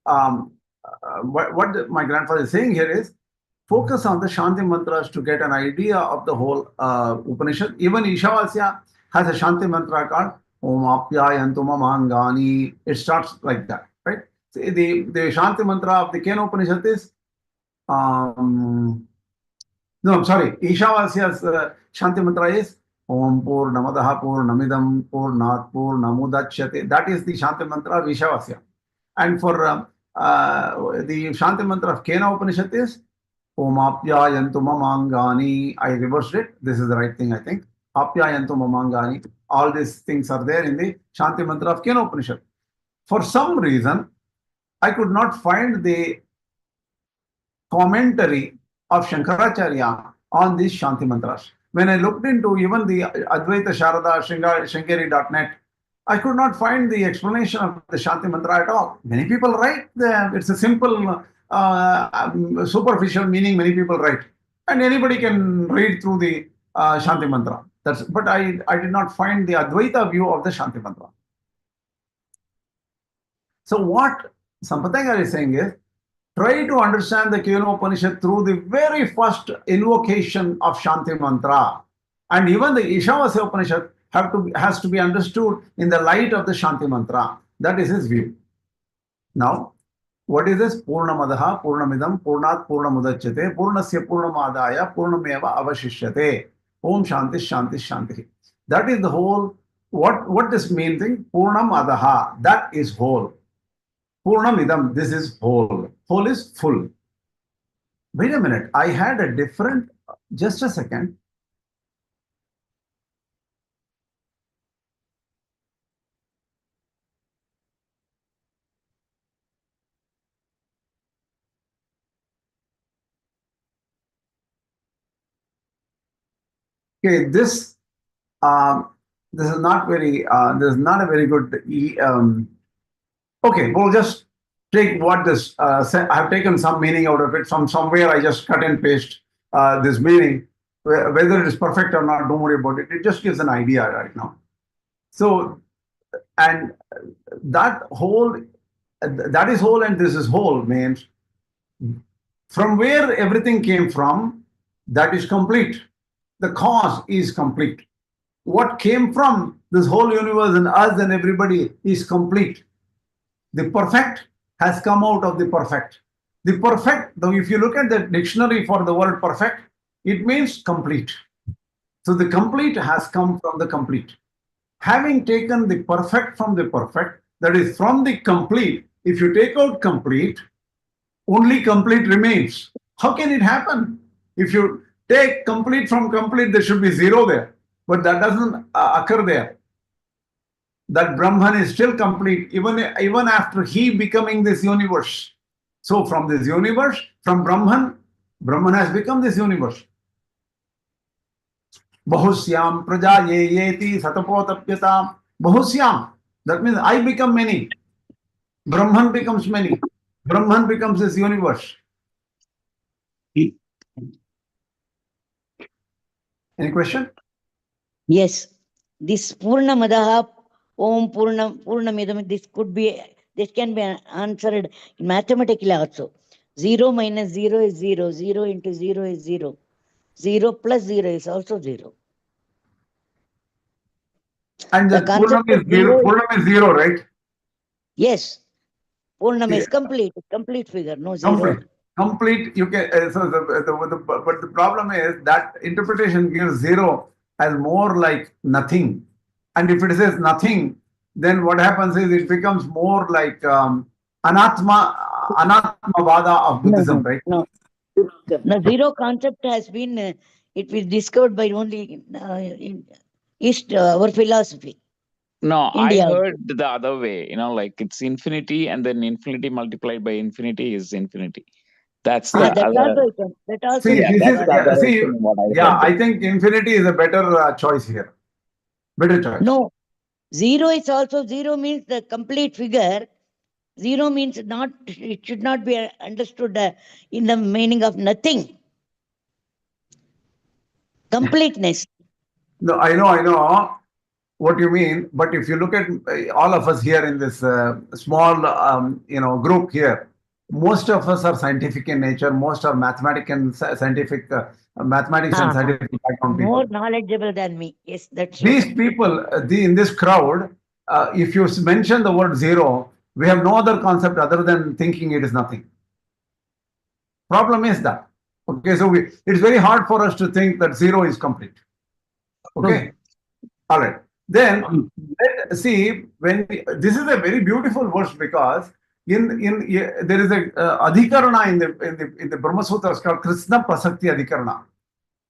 my grandfather is saying here is, focus on the Śānti Mantras to get an idea of the whole Upanishad. Even Ishavasya has a Śānti Mantra called Om Āpyāyantu Mamangani. It starts like that, right? The Śānti Mantra of the Kenopaniṣad is No, I'm sorry. Ishavasya's Śānti Mantra is Om Pūrṇamadaḥ Pūrṇamidam Pūrṇāt Pūrṇamudachyate. That is the Śānti Mantra of Ishavasya. And for the Śānti Mantra of Kenopaniṣad is Om Āpyāyantu mamāngāni. I reversed it. This is the right thing, I think. Āpyāyantu mamāngāni. All these things are there in the Śānti Mantra of Kenopaniṣad. For some reason, I could not find the commentary of Shankaracharya on these Śānti Mantras. When I looked into even the Advaita Sharada Shringeri.net, I could not find the explanation of the Śānti Mantra at all. Many people write them. It's a simple, superficial meaning many people write. And anybody can read through the Śānti Mantra. But I did not find the Advaita view of the Śānti Mantra. So what Patañjali is saying is, try to understand the Kenopaniṣad through the very first invocation of Śānti Mantra. And even the Ishavasya Upanishad has to be understood in the light of the Śānti Mantra. That is his view. Now, what is this? Pūrṇamadaḥ Pūrṇamidam Pūrṇāt Pūrṇamudachyate Pūrṇasya Pūrṇamadāya Pūrṇameva Avashishyate. Om Shanti Shanti Shanti. That is the whole, what this means thing? Pūrṇamadaḥ, that is whole. Pūrṇamidam, this is whole. Whole is full. Wait a minute, I had a different, just a second. Okay, this is not very, this is not a very good, okay, we'll just take what this, I have taken some meaning out of it. From somewhere I just cut and paste this meaning. Whether it is perfect or not, don't worry about it. It just gives an idea right now. So, and that whole, that is whole and this is whole means from where everything came from, that is complete. The cause is complete. What came from this whole universe and us and everybody is complete. The perfect has come out of the perfect. The perfect, though, if you look at the dictionary for the word perfect, it means complete. So the complete has come from the complete. Having taken the perfect from the perfect, that is from the complete, if you take out complete, only complete remains. How can it happen? If you take complete from complete, there should be zero there, but that doesn't occur there. That Brahman is still complete even after he becoming this universe. So from this universe, from Brahman has become this universe. Bahusyam praja ye yeti satapotapyatam. Bahusyam, that means I become many. Brahman becomes many. Brahman becomes this universe. Any question? Yes. This Pūrṇamadaḥ, Om Pūrṇamidam, this can be answered mathematically also. 0 minus 0 is 0. 0 into 0 is 0. 0 plus 0 is also 0. And the Pūrṇam is zero. Pūrṇam is zero, right? Yes. Pūrṇam is complete figure, no zero. Complete, you can, but the problem is that interpretation gives zero as more like nothing. And if it says nothing, then what happens is it becomes more like Anatmavada of Buddhism, right? No, zero concept has been, it was discovered by only in East, our philosophy. No, India. I heard the other way, like it's infinity and then infinity multiplied by infinity is infinity. That's the other. That also See, I think infinity is a better choice here. Better choice. No, zero is also, zero means the complete figure. Zero means not, it should not be understood in the meaning of nothing. Completeness. No, I know what you mean, but if you look at all of us here in this small, group here, most of us are scientific in nature. Most are mathematics and scientific background people. More knowledgeable than me. Yes, that's These true. people, in this crowd, if you mention the word zero, we have no other concept other than thinking it is nothing. Problem is that, Okay, so it's very hard for us to think that zero is complete. Okay, all right. Then let's see, this is a very beautiful verse, because there is a adhikarana in the Brahma Sutras called Krishna Prasakti Adhikarana.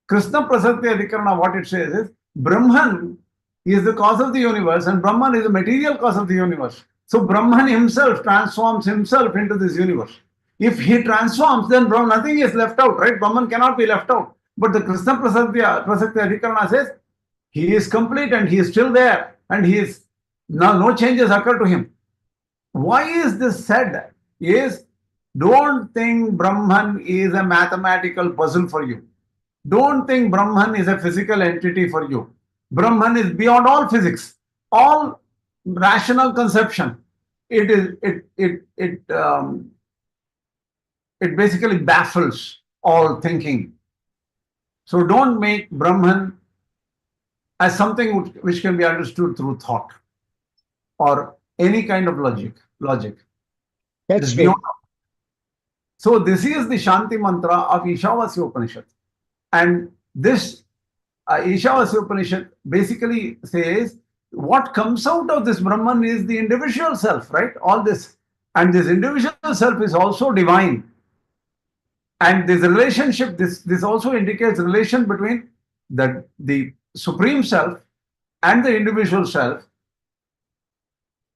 Krishna Prasakti Adhikarana, what it says is Brahman is the cause of the universe and Brahman is the material cause of the universe. So Brahman himself transforms himself into this universe. If he transforms, then nothing is left out, right? Brahman cannot be left out. But the Krishna Prasakti Adhikarana says he is complete and he is still there, and he is now, no changes occur to him. Why is this said? Is don't think Brahman is a mathematical puzzle for you. Don't think Brahman is a physical entity for you. Brahman is beyond all physics, all rational conception. It basically baffles all thinking. So don't make Brahman as something which can be understood through thought or any kind of logic. That's beyond. So this is the Śānti Mantra of Ishavasya Upanishad. And this Ishavasya Upanishad basically says what comes out of this Brahman is the individual self, right? All this. And this individual self is also divine. And this relationship, this also indicates relation between the Supreme Self and the individual self.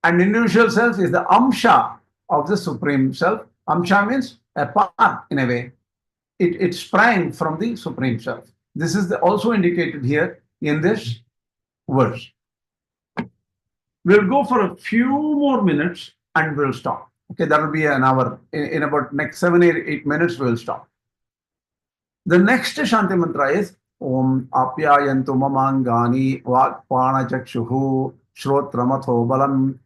And individual self is the Amsha of the Supreme Self. Amsha means a part, in a way. It sprang from the Supreme Self. This is also indicated here in this verse. We'll go for a few more minutes and we'll stop. Okay, that will be an hour. In about next 7 or 8 minutes, we'll stop. The next Śānti Mantra is Om Āpyāyantu mamangani vākpāna chakshuhu shrotramatho balam.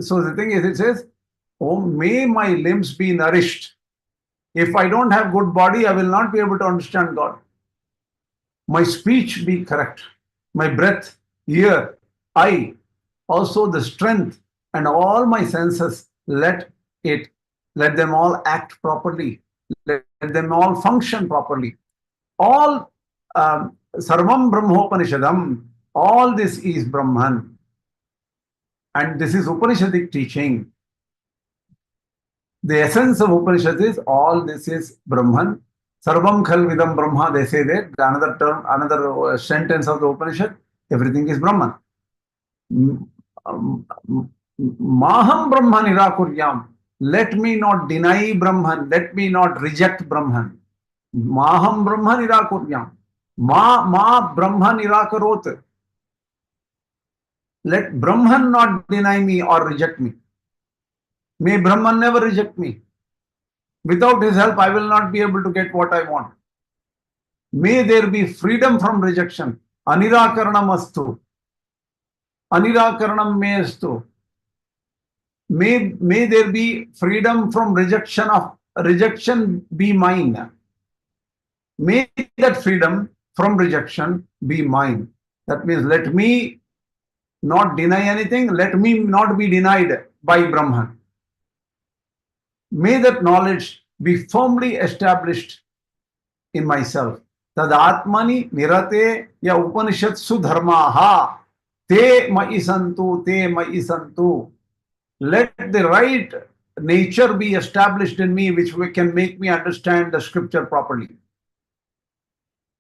So the thing is, it says, Om, may my limbs be nourished. If I don't have good body, I will not be able to understand God. My speech be correct. My breath, ear, eye, also the strength and all my senses, let them all act properly. Let them all function properly. All Sarvam Brahmopanishadam, all this is Brahman. And this is Upanishadic teaching. The essence of Upanishad is all this is Brahman. Sarvam Khalvidam Brahma, they say that. Another term, another sentence of the Upanishad, everything is Brahman. Maham Brahma Nirakuryam. Let me not deny Brahman. Let me not reject Brahman. Maham Brahma Nirakuryam. Ma Brahma Nirakarot. Let Brahman not deny me or reject me. May Brahman never reject me. Without his help, I will not be able to get what I want. May there be freedom from rejection. Anirakaranam astu. Anirakaranam me astu. May there be freedom from rejection be mine. May that freedom from rejection be mine. That means let me not deny anything. Let me not be denied by Brahman. May that knowledge be firmly established in myself. Tad atmani nirate ya Upanishadsu dharmaha te ma'isantu te ma'isantu. Let the right nature be established in me, which can make me understand the scripture properly.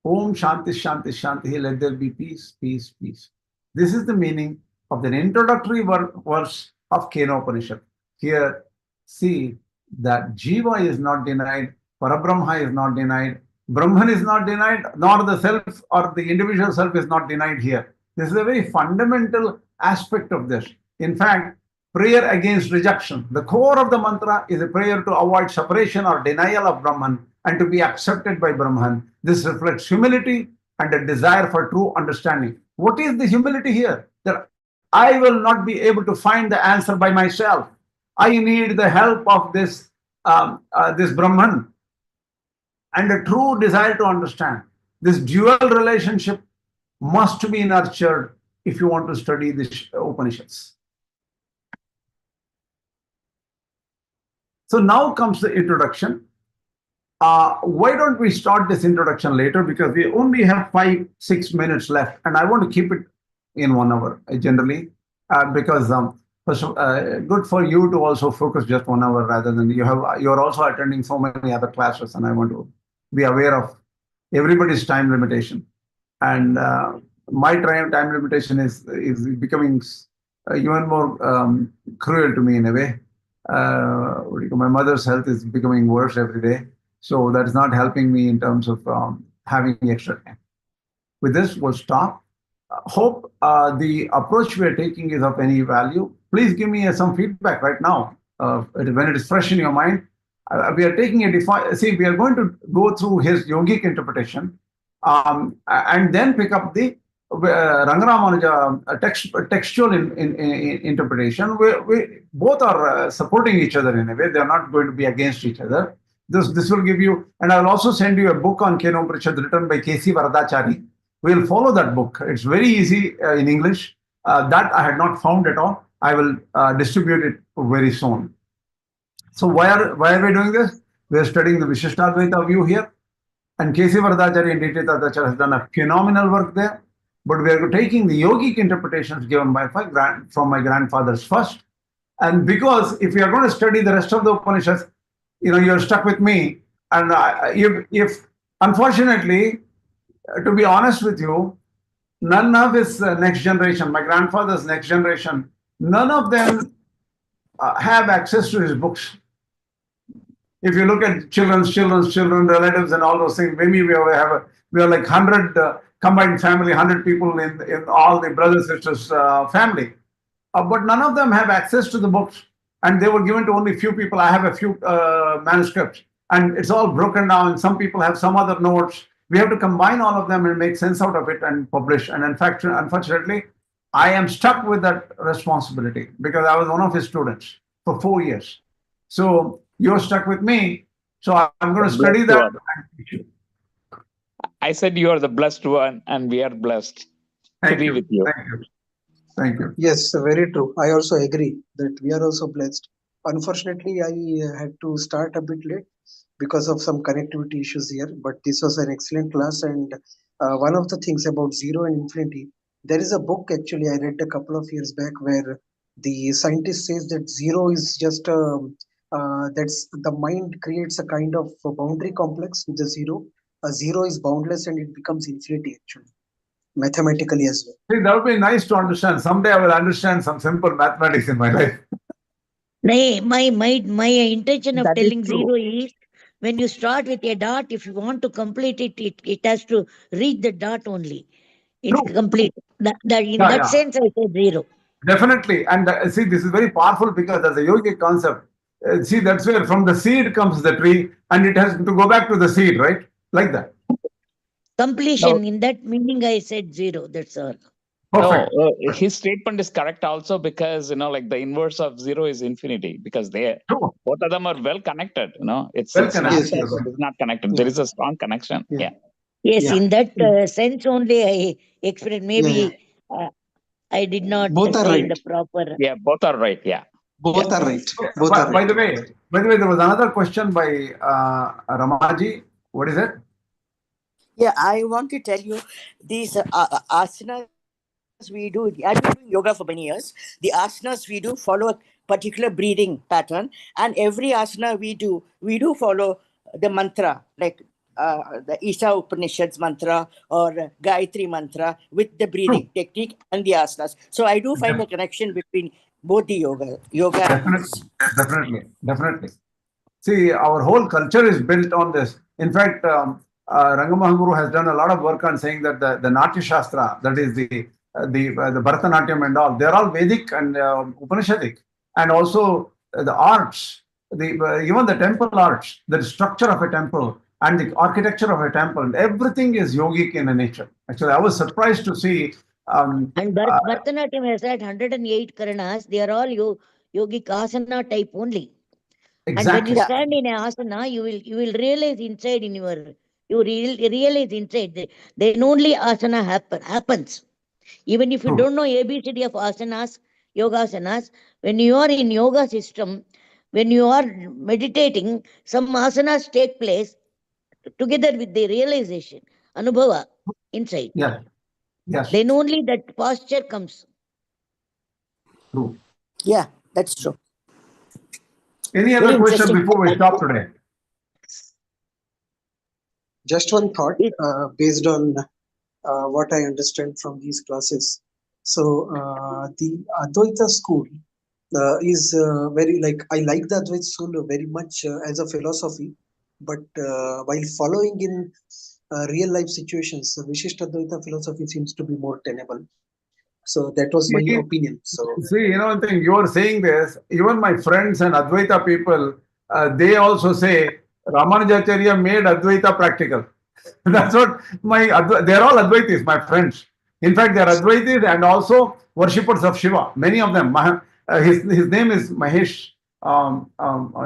Om Shanti Shanti Shanti. Let there be peace, peace, peace. This is the meaning of the introductory verse of Kenopaniṣad. Here, see that Jiva is not denied, Parabrahma is not denied, Brahman is not denied, nor the self or the individual self is not denied here. This is a very fundamental aspect of this. In fact, prayer against rejection. The core of the mantra is a prayer to avoid separation or denial of Brahman and to be accepted by Brahman. This reflects humility and a desire for true understanding. What is the humility here? That I will not be able to find the answer by myself. I need the help of this Brahman and a true desire to understand. This dual relationship must be nurtured if you want to study the Upanishads. So now comes the introduction. why don't we start this introduction later, because we only have 5-6 minutes left, and I want to keep it in 1 hour generally, because good for you to also focus just 1 hour rather than you're also attending so many other classes, and I want to be aware of everybody's time limitation. And my time limitation is becoming even more cruel to me in a way. My mother's health is becoming worse every day, so that is not helping me in terms of having extra time. With this, we'll stop. Hope the approach we are taking is of any value. Please give me some feedback right now when it is fresh in your mind. We are taking we are going to go through his yogic interpretation and then pick up the Ramanuja textual interpretation. We both are supporting each other in a way. They are not going to be against each other. This will give you, and I'll also send you a book on Kenopaniṣad written by K.C. Varadachari. We'll follow that book. It's very easy in English. That I had not found at all. I will distribute it very soon. So why are we doing this? We are studying the Viśiṣṭādvaita view here. And K.C. Varadachari and D.T. Tadacharya has done a phenomenal work there. But we are taking the yogic interpretations given from my grandfathers first. And because if we are going to study the rest of the Upanishads, you're stuck with me. And if unfortunately, to be honest with you, none of his next generation, my grandfather's next generation, none of them have access to his books. If you look at children's relatives and all those things, maybe we are like 100 combined family, 100 people in all the brothers sisters family, but none of them have access to the books, and they were given to only few people. I have a few manuscripts, and it's all broken down. Some people have some other notes. We have to combine all of them and make sense out of it and publish. And in fact, unfortunately, I am stuck with that responsibility because I was one of his students for 4 years. So you're stuck with me. So I'm going to study that and teach you. I said you are the blessed one, and we are blessed to be with you. Thank you. Yes, very true. I also agree that we are also blessed. Unfortunately, I had to start a bit late because of some connectivity issues here, but this was an excellent class. And one of the things about zero and infinity, there is a book actually I read a couple of years back where the scientist says that zero is just that's the mind creates a kind of a boundary complex with the zero. A zero is boundless and it becomes infinity actually, mathematically as well. See, that would be nice to understand. Someday I will understand some simple mathematics in my life. My intention of That is telling true. zero is when you start with a dot, if you want to complete it, it has to reach the dot only. It's True. complete. In that sense, I said zero. Definitely. And see, this is very powerful because as a yogic concept, see, that's where from the seed comes the tree and it has to go back to the seed, right? Like that. Completion. In that meaning, I said zero. That's all. Perfect. No, his statement is correct also because, like the inverse of zero is infinity because both of them are well connected. It's not that it is not connected. There is a strong connection. Yeah. Yes, in that sense only I explained. Maybe I did not Both are say right. the proper. Yeah, both are right. Yeah. Both are right. By the way, there was another question by Ramaji. What is it? Yeah, I want to tell you these asanas we do. I've been doing yoga for many years. The asanas we do follow a particular breathing pattern, and every asana we do follow the mantra, like the Isha Upanishads mantra or Gayatri mantra with the breathing technique and the asanas. So I do find a connection between both the yoga. Definitely. See, our whole culture is built on this. In fact, Rangamahaguru has done a lot of work on saying that the Natya Shastra, that is the Bharatanatyam and all, they're all Vedic and Upanishadic, and also the arts, even the temple arts, the structure of a temple and the architecture of a temple, everything is yogic in nature. Actually, I was surprised to see. And Bharatanatyam has had 108 karanas. They are all yogic asana type only. Exactly. And when you stand in an asana, you will realize inside realize inside. Then only asana happens. Even if you don't know ABCD of asanas, yoga asanas, when you are in yoga system, when you are meditating, some asanas take place together with the realization, anubhava, insight. Yeah. Yes. Then only that posture comes. True. Yeah, that's true. Any Very other question interesting. before we stop today? Just one thought based on what I understand from these classes. So the Advaita school is very I like the Advaita school very much as a philosophy, but while following in real life situations, the Viśiṣṭādvaita philosophy seems to be more tenable. So that was my opinion. So see, one thing, you are saying this, even my friends and Advaita people, they also say Rāmānujācārya made Advaita practical. That's what they're all Advaitis, my friends. In fact, they're Advaitis and also worshippers of Shiva. Many of them. His name is Mahesh.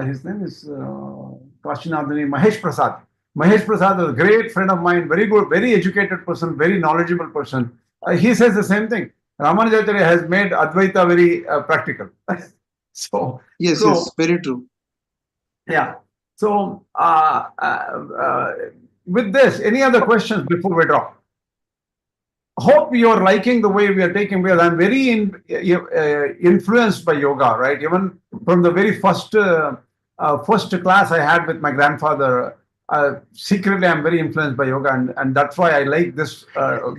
His name is Kashinadani Mahesh Prasad. Mahesh Prasad is a great friend of mine, very good, very educated person, very knowledgeable person. He says the same thing. Rāmānujācārya has made Advaita very practical. So yes, very true. Yeah. So with this, any other questions before we drop? Hope you're liking the way we are taking, because I'm very influenced by yoga, right? Even from the very first class I had with my grandfather, secretly I'm very influenced by yoga, and that's why I like this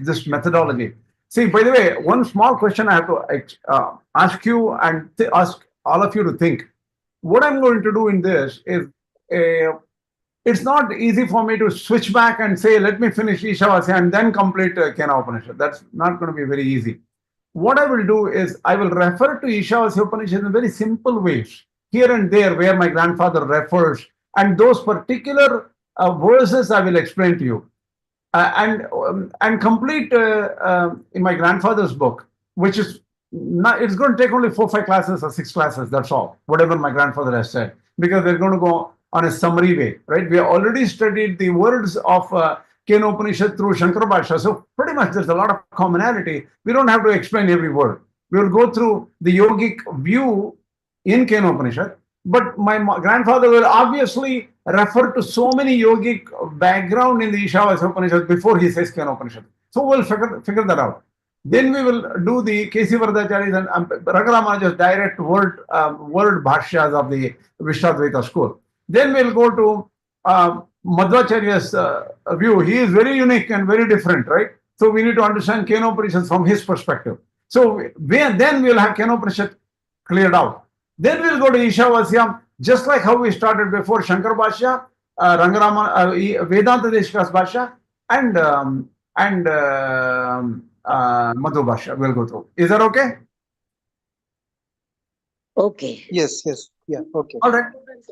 this methodology. See, by the way, one small question I have to ask you and ask all of you to think. What I'm going to do in this is, it's not easy for me to switch back and say, let me finish Ishavasya and then complete Kenopaniṣad. That's not going to be very easy. What I will do is, I will refer to Ishavasya Upanishad in very simple ways, here and there where my grandfather refers, and those particular verses I will explain to you. And complete in my grandfather's book, which is not, it's going to take only 4 or 5 classes or 6 classes, that's all, whatever my grandfather has said, because we're going to go on a summary way, right? We have already studied the words of Kenopaniṣad through Shankara Bhashya, so pretty much there's a lot of commonality. We don't have to explain every word. We will go through the yogic view in Kenopaniṣad, but my grandfather will obviously refer to so many yogic background in the Ishavasya Upanishad before he says Kenopaniṣad. So we'll figure that out. Then we will do the K.C. Varadacharya's and Ramanuja's direct word bhashyas of the Viśiṣṭādvaita school. Then we'll go to Madhvacharya's view. He is very unique and very different, right? So we need to understand Kenopaniṣad from his perspective. So then we'll have Kenopaniṣad cleared out. Then we'll go to Ishavasya, just like how we started before, Shankara Bhashya, Vedānta Deśika's Bhashya, and Madhu Bhashya we'll go through. Is that okay? Okay. Yes. Yeah, okay. All right.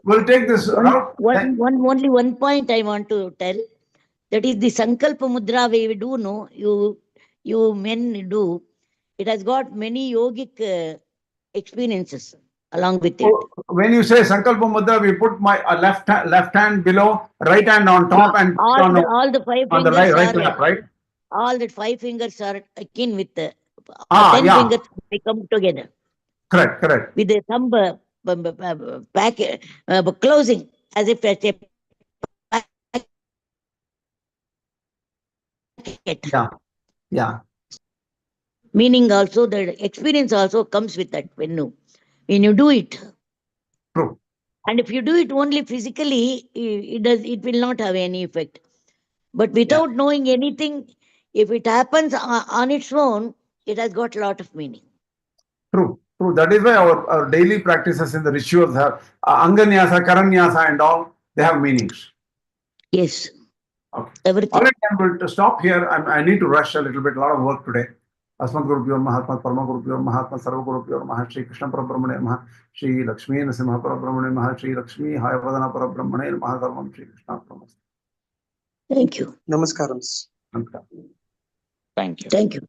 We'll take this route. Only one point I want to tell. That is the Sankalpa Mudra we do know, you men do. It has got many yogic experiences along with it. When you say Sankalpa Mudra, we put my left hand below, right hand on top, and all the 5 on the fingers right lap, right? All the 5 fingers are akin with the 10 fingers, they come together. Correct. With the thumb closing as if it's a packet. Yeah. Meaning also, the experience also comes with that when you do it. True. And if you do it only physically, it will not have any effect. But without knowing anything, if it happens on its own, it has got a lot of meaning. True. That is why our daily practices in the rituals have Anganyasa, Karanyasa and all, they have meanings. Yes. Okay. Everything. All right, I'm going to stop here. I need to rush a little bit, a lot of work today. Asmat Guru Pure Mahatma, Parma Guru Pure Mahatma, Sarva Guru Pure Maha, Shri Krishna Parabrahmane Maha, Shri Lakshmi Nasimha Parabrahmane Maha, Shri Lakshmi Hayavadana Parabrahmane Maha, Sarvam Shri Krishna Parabrahmane. Thank you. Namaskaram. Thank you. Thank you.